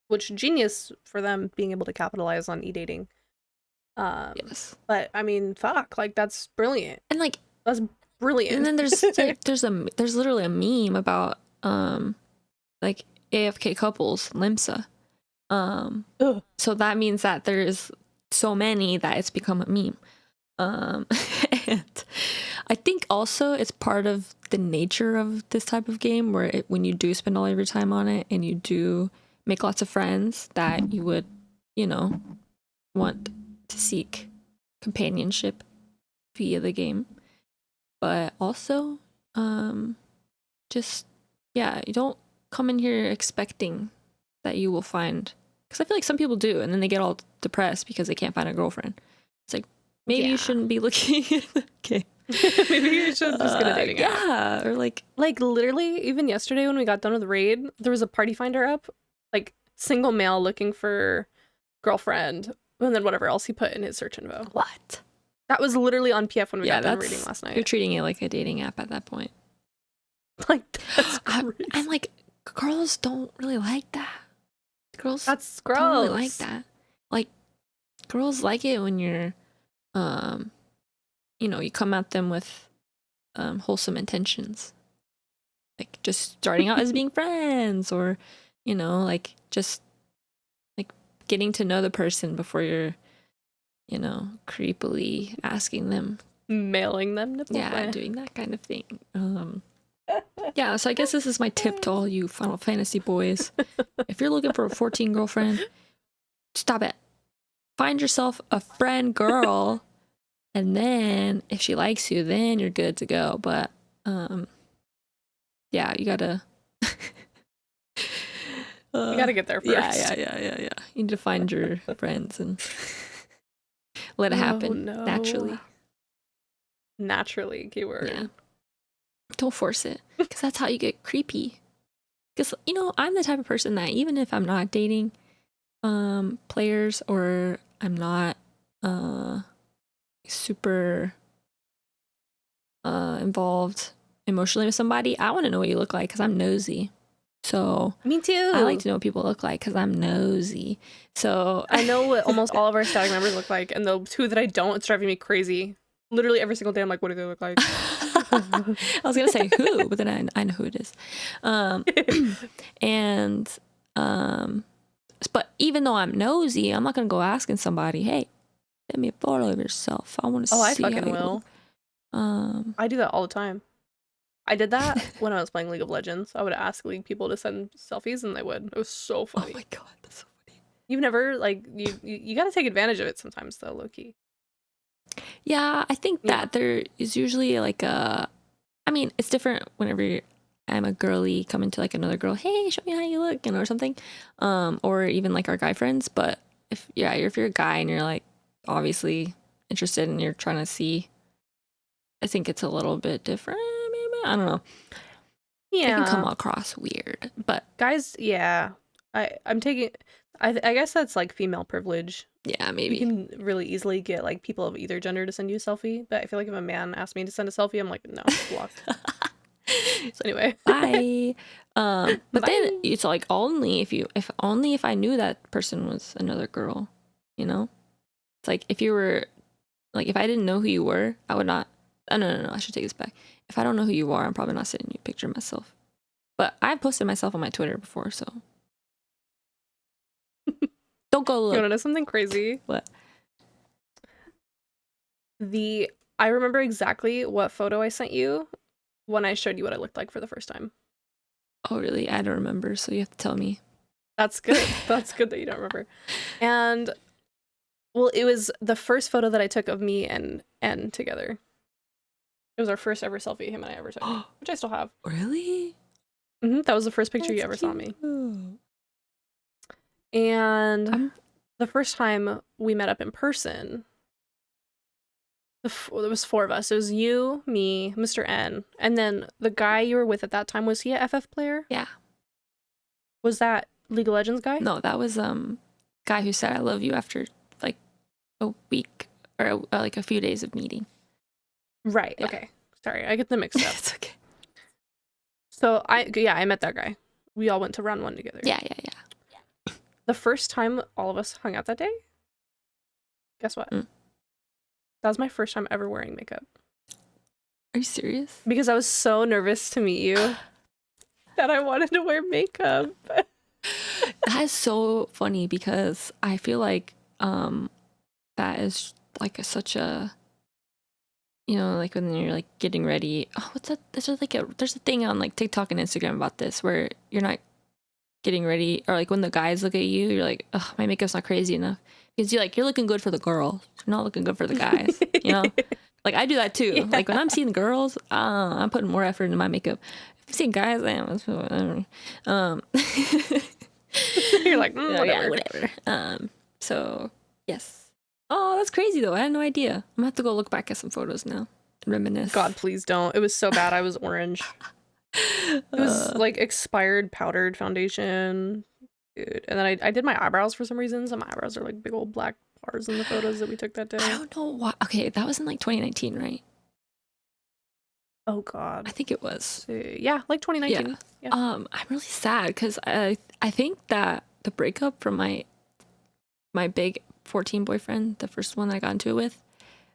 which genius for them being able to capitalize on e-dating. Yes. But I mean, fuck, like that's brilliant. And like that's brilliant. And then there's literally a meme about like AFK couples, Limsa. So that means that there is so many that it's become a meme. And I think also it's part of the nature of this type of game where when you do spend all of your time on it and you do make lots of friends, that you would, want to seek companionship via the game. But also, just, yeah, you don't come in here expecting that you will find, because I feel like some people do, and then they get all depressed because they can't find a girlfriend. It's like, maybe you shouldn't be looking. Okay. Maybe you should just get a dating app. Yeah, or like literally, even yesterday when we got done with the raid, there was a party finder up, like single male looking for girlfriend, and then whatever else he put in his search info. What? That was literally on PF when we got done reading last night. You're treating it like a dating app at that point. Like, that's crazy. And like, girls don't really like that. That's gross. Don't really like that. Like, girls like it when you're, you come at them with wholesome intentions. Like, just starting out as being friends, or, like, just, like, getting to know the person before you're, creepily asking them. Mailing them nipple Yeah, doing that kind of thing. Yeah, so I guess this is my tip to all you Final Fantasy boys. If you're looking for a 14 girlfriend, stop it. Find yourself a friend girl, and then if she likes you, then you're good to go. But yeah, you gotta you gotta get there first. Yeah. You need to find your friends and let it happen naturally. Naturally, keyword. Yeah. Don't force it, because that's how you get creepy. Because, I'm the type of person that even if I'm not dating players, or I'm not super involved emotionally with somebody, I want to know what you look like because I'm nosy. So me too. I like to know what people look like because I'm nosy. So I know what almost all of our static members look like, and the two that I don't, it's driving me crazy. Literally every single day, I'm like, what do they look like? I was gonna say who, but then I know who it is. And but even though I'm nosy, I'm not gonna go asking somebody, hey, send me a photo of yourself. I want to see. I fucking how you will. look. I do that all the time. I did that when I was playing League of Legends. I would ask League people to send selfies, and they would. It was so funny. Oh my god, that's so funny. You've never like you got to take advantage of it sometimes, though, low key. Yeah, I think that there is usually like I mean, it's different whenever I'm a girly coming to like another girl, hey, show me how you look, or something, or even like our guy friends. But if you're a guy and you're like obviously interested and you're trying to see, I think it's a little bit different. Maybe I don't know. Yeah, it can come across weird, but guys, yeah, I'm taking. I guess that's like female privilege. Yeah, maybe. You can really easily get like people of either gender to send you a selfie, but I feel like if a man asked me to send a selfie, I'm like, no, blocked. So anyway, bye. But bye. Then it's like only if I knew that person was another girl, you know. It's like if you were, like if I didn't know who you were, I would not. Oh, no, I should take this back. If I don't know who you are, I'm probably not sending you a picture of myself. But I've posted myself on my Twitter before, so don't go look. You want to know something crazy? What? I remember exactly what photo I sent you when I showed you what I looked like for the first time. Oh, really? I don't remember, so you have to tell me. That's good. That's good that you don't remember. And, well, it was the first photo that I took of me and N together. It was our first ever selfie him and I ever took, which I still have. Really? That was the first picture you ever saw me. And the first time we met up in person, there was 4 of us. It was you, me, Mr. N, and then the guy you were with at that time, was he a FF player? Yeah. Was that League of Legends guy? No, that was guy who said I love you after like a week or like a few days of meeting. Right. Yeah. Okay. Sorry, I get them mixed up. It's okay. So I met that guy. We all went to round 1 together. Yeah. The first time all of us hung out that day, guess what? That was my first time ever wearing makeup. Are you serious? Because I was so nervous to meet you that I wanted to wear makeup. That is so funny because I feel like that is like such a, you know, like when you're like getting ready. Oh, what's that? There's a thing on like TikTok and Instagram about this where you're not getting ready, or like when the guys look at you, you're like, oh, my makeup's not crazy enough, because you're looking good for the girls, you're not looking good for the guys. You know, like I do that too. Yeah. Like when I'm seeing girls, I'm putting more effort into my makeup. If I'm seeing guys, you're like, whatever. Yeah, whatever. So yes. Oh, that's crazy though. I had no idea. I'm gonna have to go look back at some photos now. Reminisce. God, please don't. It was so bad. I was orange. It was like expired powdered foundation, dude. And then I did my eyebrows for some reason. Some eyebrows are like big old black bars in the photos that we took that day. I don't know why. Okay, that was in like 2019, right? Oh God, I think it was. Yeah, like 2019. Yeah. I'm really sad because I think that the breakup from my big 14 boyfriend, the first one that I got into it with,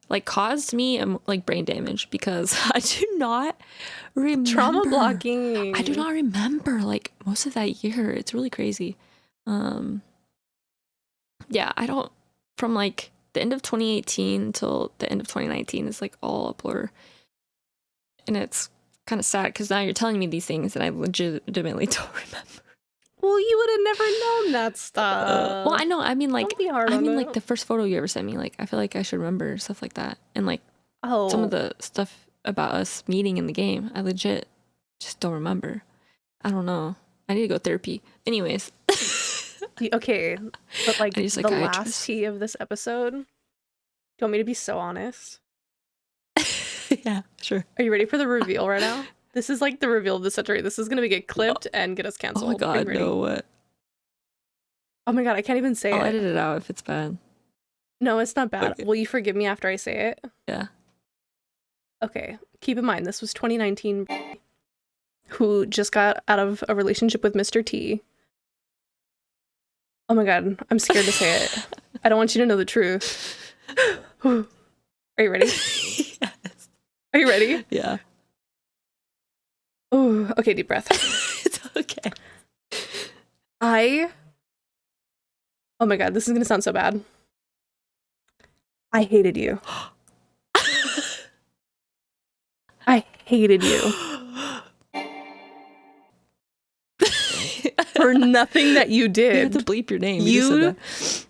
like caused me like brain damage, because I do not remember. Trauma blocking. I do not remember like most of that year. It's really crazy. Yeah, I don't, from like the end of 2018 till the end of 2019 is like all a blur. And it's kind of sad because now you're telling me these things and I legitimately don't remember. Well, you would have never known that stuff. Well, I know. I mean, like, Don't be hard on like the first photo you ever sent me. Like, I feel like I should remember stuff like that, and like some of the stuff about us meeting in the game. I legit just don't remember. I don't know. I need to go therapy. Anyways. Okay, but like the last tea of this episode. Do you want me to be so honest? Yeah, sure. Are you ready for the reveal right now? This is like the reveal of the century. This is gonna get clipped and get us canceled. Oh my God, no, what? Oh my God, I can't even say it. I'll edit it out if it's bad. No, it's not bad. Okay. Will you forgive me after I say it? Yeah. Okay. Keep in mind, this was 2019, who just got out of a relationship with Mr. T. Oh my god, I'm scared to say it. I don't want you to know the truth. Are you ready? Yes. Are you ready? Yeah. Oh, okay, deep breath. It's okay. Oh my god, this is gonna sound so bad. I hated you. I hated you. For nothing that you did. You have to bleep your name. You just said that.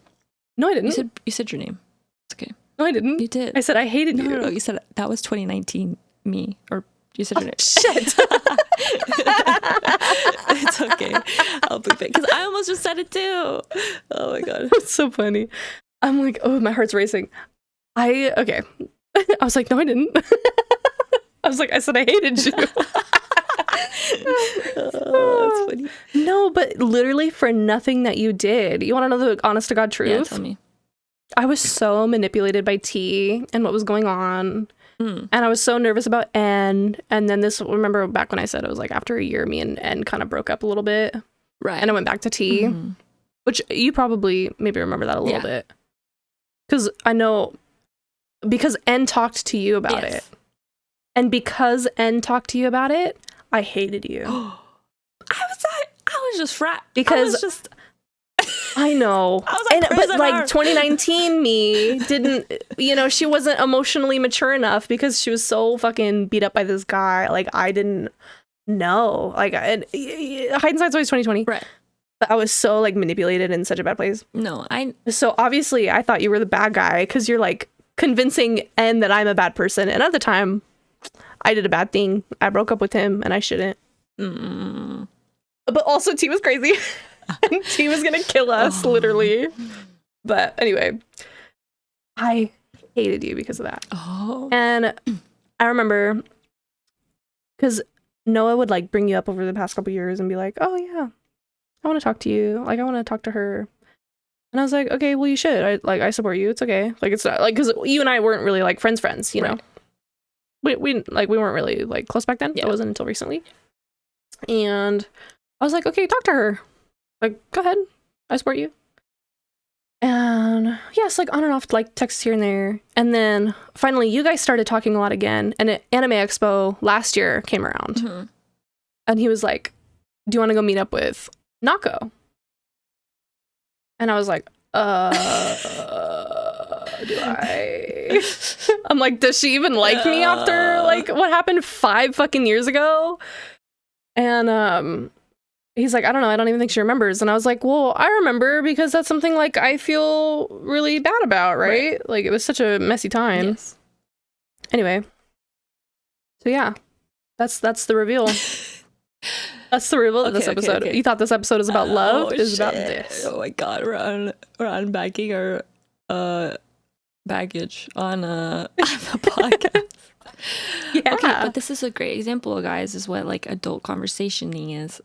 No, I didn't. You said your name. It's okay. No, I didn't. You did. I said I hated you. No, you said that was 2019 me, or you said your name. Shit. It's okay. I'll bleep it because I almost just said it too. Oh my god, it's so funny. I'm like, oh, my heart's racing. Okay. I was like, no, I didn't. I was like, I said I hated you. Oh, that's funny. No, but literally for nothing that you did. You want to know the honest to God truth? Yeah, tell me. I was so manipulated by T and what was going on. And I was so nervous about N. And then remember back when I said it was like after a year, me and N kind of broke up a little bit. Right. And I went back to T, which you probably maybe remember that a little bit. Because I know, because N talked to you about it. And because N talked to you about it, I hated you. I was just frat. Because I know. I was like, but like 2019 me didn't, she wasn't emotionally mature enough because she was so fucking beat up by this guy. Like, I didn't know. Like, hindsight's always 2020. Right. But I was so like manipulated in such a bad place. No, So obviously I thought you were the bad guy because you're like convincing N that I'm a bad person. And at the time, I did a bad thing. I broke up with him and I shouldn't. But also T was crazy. T was gonna kill us, literally. But anyway, I hated you because of that. And I remember because Noah would like bring you up over the past couple years and be like, oh yeah, I want to talk to you. Like, I want to talk to her. And I was like, okay, well, you should. I support you. It's okay. Like, it's not like, because you and I weren't really like friends, you know. We weren't really like close back then. It wasn't until recently. And I was like, okay, talk to her. Like, go ahead. I support you. And yes, like on and off, like texts here and there. And then finally you guys started talking a lot again. And at Anime Expo last year came around. And he was like, do you want to go meet up with Nako? And I was like, do I? I'm like, does she even like me after like what happened 5 fucking years ago? And he's like, I don't know, I don't even think she remembers. And I was like, well, I remember because that's something like I feel really bad about, right? Like, it was such a messy time. Anyway, so yeah, that's the reveal. That's the reveal of this episode. You thought this episode is about love? It is about this. Oh my god, we're unpacking our baggage on a podcast. Yeah. Okay, but this is a great example, guys, is what like adult conversationing is.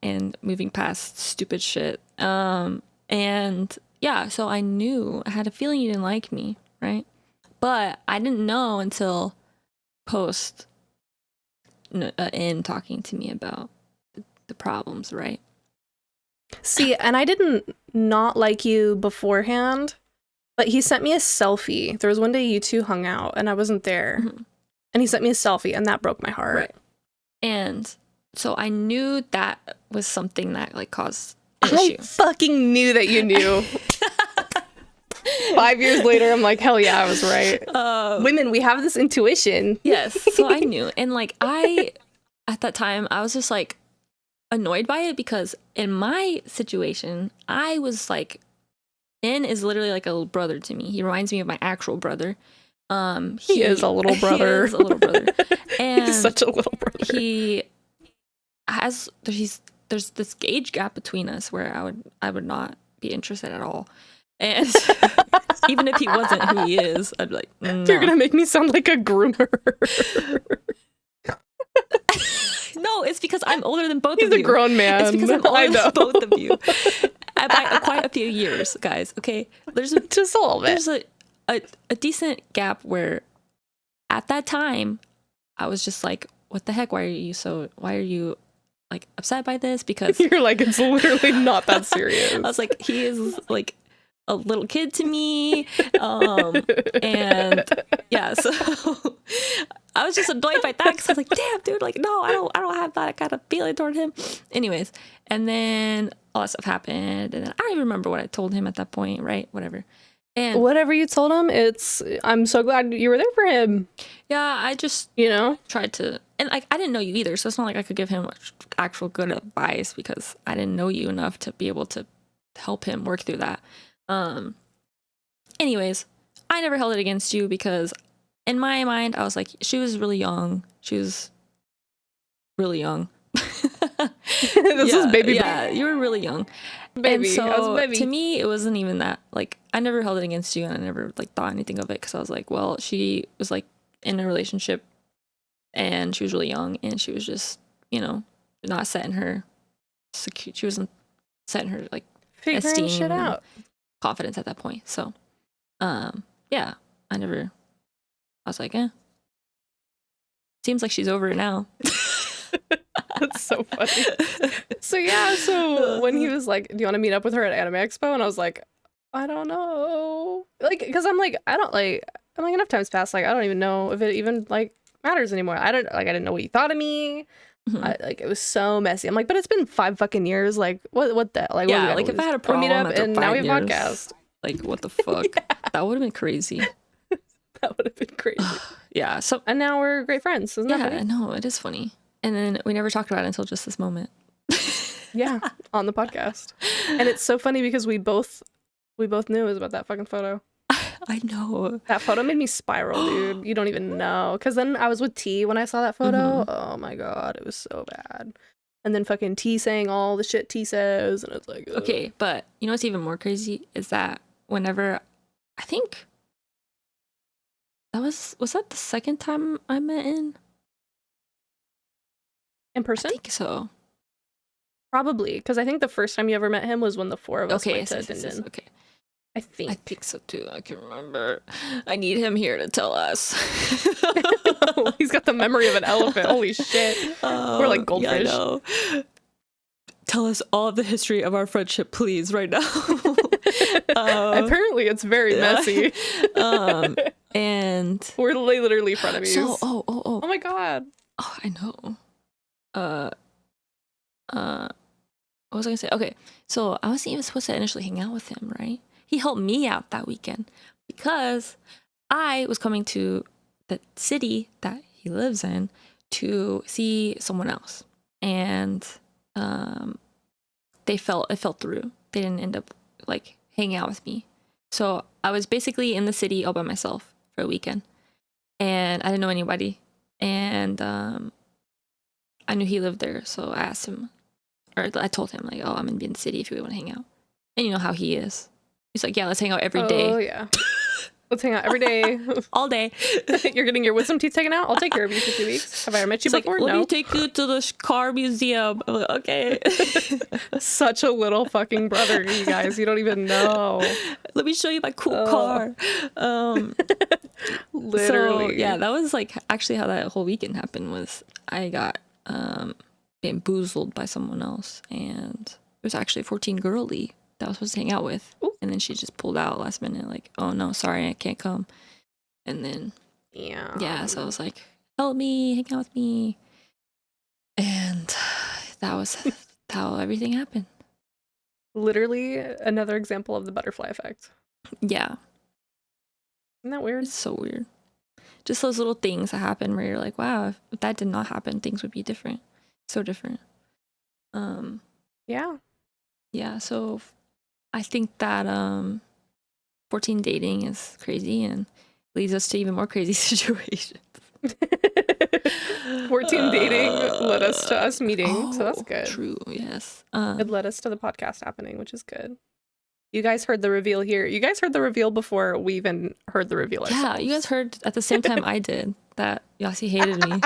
And moving past stupid shit. And yeah, so I had a feeling you didn't like me, right? But I didn't know until post in talking to me about the problems, right? See, and I didn't not like you beforehand, but he sent me a selfie. There was one day you two hung out and I wasn't there. And he sent me a selfie and that broke my heart. Right. And so I knew that was something that like caused an issue. I fucking knew that you knew. 5 years later, I'm like, hell yeah, I was right. Women, we have this intuition. Yes. So I knew. And like at that time, I was just like annoyed by it because in my situation, I was like, N is literally like a little brother to me. He reminds me of my actual brother. He is a little brother. He is a little brother. And he's such a little brother. There's this gauge gap between us where I would not be interested at all. And even if he wasn't who he is, I'd be like, no. You're gonna make me sound like a groomer. No, No, it's because I'm older than both He's of you. a grown man. It's because I'm older I know. than both of you. By quite a few years, guys. Okay, there's Just a little bit. There's a decent gap where, at that time, I was just like, "What the heck? Why are you like upset by this?" Because You're like, it's literally not that serious. I was like, he is like a little kid to me, and yeah, so I was just annoyed by that because I was like, damn, dude, like, no, I don't have that kind of feeling toward him. Anyways, and then all that stuff happened, and then I don't even remember what I told him at that point, right? Whatever. And whatever you told him, I'm so glad you were there for him. yeah, I just tried to, and like I didn't know you either, so it's not like I could give him actual good advice because I didn't know you enough to be able to help him work through that. Anyways, I never held it against you because in my mind I was like, she was really young. She was really young. This was baby. Yeah, you were really young. Baby. And so I was a baby. to me, it wasn't even that, like, I never held it against you and I never like thought anything of it because I was like, well, she was like in a relationship and she was really young and she was just, not setting her she wasn't setting her like Figuring esteem shit out. confidence at that point. So yeah, I was like, seems like she's over it now. That's so funny. So when he was like, do you want to meet up with her at Anime Expo? And I was like, I don't know. Like, because I'm like, enough time's passed. Like, I don't even know if it even like matters anymore. I didn't know what he thought of me. Mm-hmm. It was so messy. I'm like, but it's been 5 fucking years. Like, what the? Like, yeah, like if I had a problem meet up after and 5 now we have years, podcast. Like, what the fuck? Yeah. That would have been crazy. That would have been crazy. Yeah. So and now we're great friends. Isn't that funny? I know, it is funny. And then we never talked about it until just this moment. Yeah, on the podcast. And it's so funny because we both knew it was about that fucking photo. I know. That photo made me spiral, dude. You don't even know. Because then I was with T when I saw that photo. Oh my god, it was so bad. And then fucking T saying all the shit T says, and it's like, ugh. Okay, but you know what's even more crazy is that whenever, I think was that the second time I met in person? I think so. Probably, because I think the first time you ever met him was when the 4 of us went to Dindin. Okay. I think so too. I can remember. I need him here to tell us. He's got the memory of an elephant. Holy shit. We're like goldfish. Yeah, I know. Tell us all of the history of our friendship, please, right now. Apparently, it's very messy. And we're literally frenemies. So, oh my god. Oh, I know. What was I gonna say? Okay, so I wasn't even supposed to initially hang out with him, right? He helped me out that weekend because I was coming to the city that he lives in to see someone else, and it fell through. They didn't end up like hanging out with me, so I was basically in the city all by myself for a weekend, and I didn't know anybody, and I knew he lived there, so I asked him, or I told him like, oh, I'm gonna be in the city if you want to hang out, and you know how he is. He's like, yeah, let's hang out every day. Oh, yeah. Let's hang out every day. All day. You're getting your wisdom teeth taken out? I'll take care of you for 2 weeks. Have I ever met you before? Let no. me take you to the car museum. I'm like, okay. Such a little fucking brother, you guys. You don't even know. Let me show you my cool car. Literally. So, yeah, that was like actually how that whole weekend happened was I got bamboozled by someone else, and it was actually a 14 girlie that I was supposed to hang out with. Ooh. And then she just pulled out last minute like, oh no, sorry, I can't come. And then yeah, so I was like, help me, hang out with me. And that was how everything happened. Literally another example of the butterfly effect. Yeah. Isn't that weird? It's so weird. Just those little things that happen where you're like, wow, if that did not happen, things would be different. So different. Yeah, so I think that 14 dating is crazy and leads us to even more crazy situations. 14 dating led us to us meeting, so that's good. True, yes. It led us to the podcast happening, which is good. You guys heard the reveal here. You guys heard the reveal before we even heard the reveal ourselves. Yeah, you guys heard at the same time I did that Yasi hated me.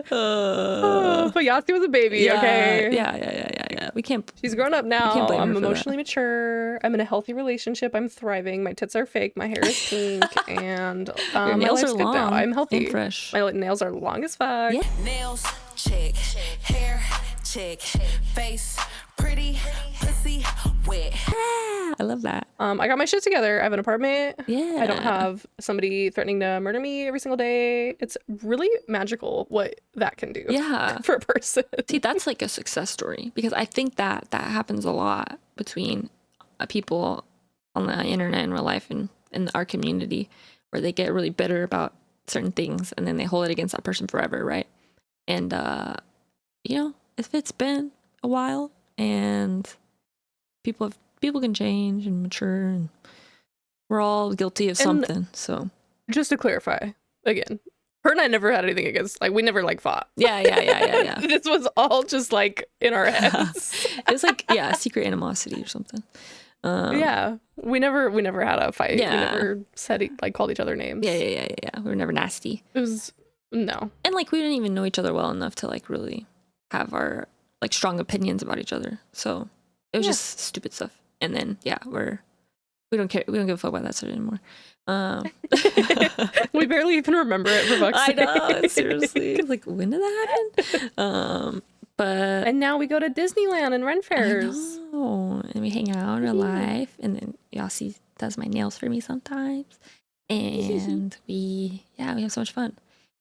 But Yasi was a baby, yeah, okay? yeah. We can't. She's grown up now. can't blame her I'm for emotionally mature. I'm in a healthy relationship. I'm thriving. My tits are fake. My hair is pink, and Your my nails are life's good now. long I'm healthy and fresh. My nails are long as fuck. Yeah. Nails, check. Hair, check. Face, pretty. Pussy, wet. I love that. I got my shit together. I have an apartment. Yeah. I don't have somebody threatening to murder me every single day. It's really magical what that can do. Yeah. For a person. See, that's like a success story, because I think that happens a lot between people on the internet in real life and in our community, where they get really bitter about certain things and then they hold it against that person forever, right? And you know, if it's been a while and people can change and mature, and we're all guilty of something. So just to clarify, again, her and I never had anything against, like, we never like fought. Yeah. This was all just like in our heads. It's like, yeah, secret animosity or something. Yeah, we never had a fight. Yeah. We never said like called each other names. Yeah. We were never nasty. It was no. And like we didn't even know each other well enough to like really have our like strong opinions about each other. So it was just stupid stuff. And then we don't care. We don't give a fuck about that shit anymore. We barely even remember it, for fuck's sake. I know, seriously. Like, when did that happen? But and now we go to Disneyland and Ren fairs. I know. And we hang out in real life, and then Yossi does my nails for me sometimes, and we have so much fun.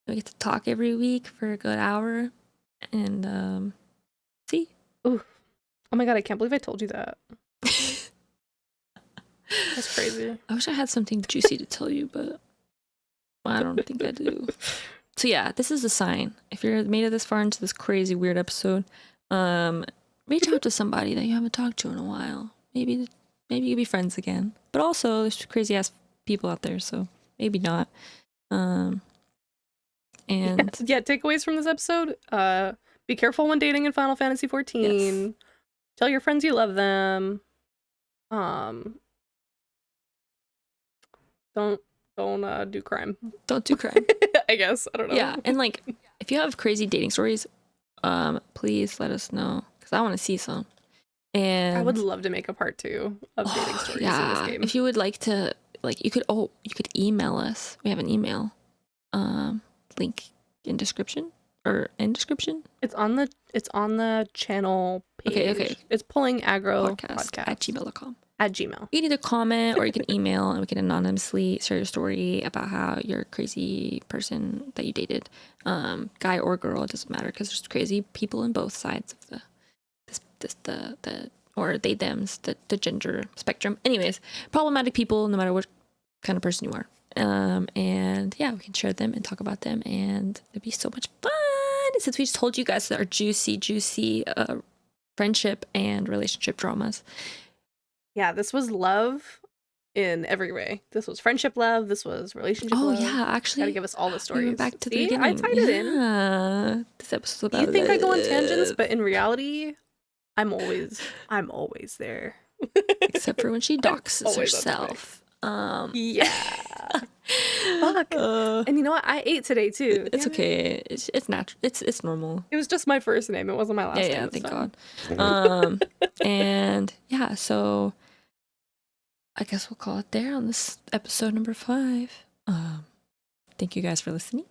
We get to talk every week for a good hour, and see. Ooh. Oh my god, I can't believe I told you that. That's crazy. I wish I had something juicy to tell you, but I don't think I do. So yeah, this is a sign. If you're made it this far into this crazy weird episode, reach out to somebody that you haven't talked to in a while. Maybe you could be friends again. But also, there's crazy ass people out there, so maybe not. And yeah, takeaways from this episode: be careful when dating in Final Fantasy XIV. Yes. Tell your friends you love them. Don't do crime. Don't do crime. I guess, I don't know. Yeah, and like, if you have crazy dating stories, please let us know, because I want to see some. And I would love to make a part 2 of dating stories in this game. If you would like to, like, you could email us. We have an email. Link in description or in description. It's on the channel page. Okay. It's Pulling Aggro podcast at gmail.com. At Gmail. You can either comment or you can email, and we can anonymously share your story about how you're a crazy person that you dated, guy or girl. It doesn't matter, because there's crazy people in both sides of the or they thems the gender spectrum. Anyways, problematic people, no matter what kind of person you are. And yeah, we can share them and talk about them, and it'd be so much fun. Since we just told you guys our juicy friendship and relationship dramas. Yeah, this was love in every way. This was friendship love. This was relationship love. Oh yeah, actually, gotta give us all the stories. We went back to the See, beginning. I tied it in. This episode's about. You think I go on tangents, but in reality, I'm always there. Except for when she doxes herself. Yeah. Fuck. And you know what? I ate today too. It's okay. It's natural. It's normal. It was just my first name. It wasn't my last name. Yeah, thank God. And yeah, so I guess we'll call it there on this episode number 5. Thank you guys for listening.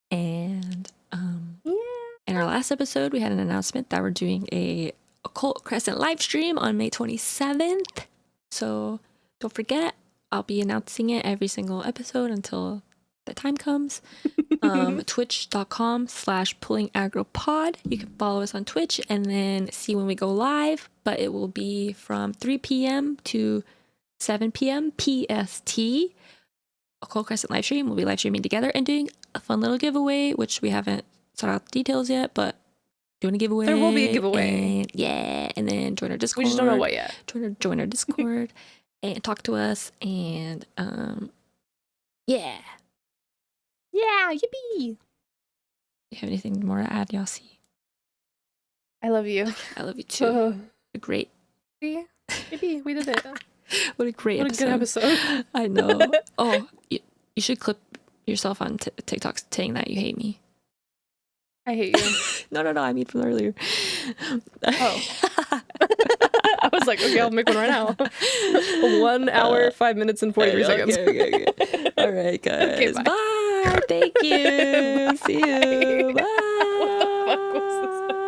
And in our last episode, we had an announcement that we're doing a Occult Crescent live stream on May 27th. So don't forget, I'll be announcing it every single episode until the time comes. Twitch.com/pullingagropod. You can follow us on Twitch and then see when we go live, but it will be from 3 p.m. to 7 p.m. PST. Occult Crescent live stream. We'll be live streaming together and doing a fun little giveaway, which we haven't sorted out the details yet, but doing a giveaway. There will be a giveaway. And then join our Discord. We just don't know what yet. Join our Discord and talk to us, and yeah, yippee. You have anything more to add, Yossi? I love you. I love you too. A great. Yippee, we did it. What a great episode. What a good episode. I know. Oh, you should clip yourself on TikTok saying that you hate me. I hate you. No, I mean from earlier. Oh. I was like, okay, I'll make one right now. 1 hour, 5 minutes, and 43 seconds. Okay. All right, guys. Okay, bye. Bye. Thank you. See you. Bye. What the fuck was this?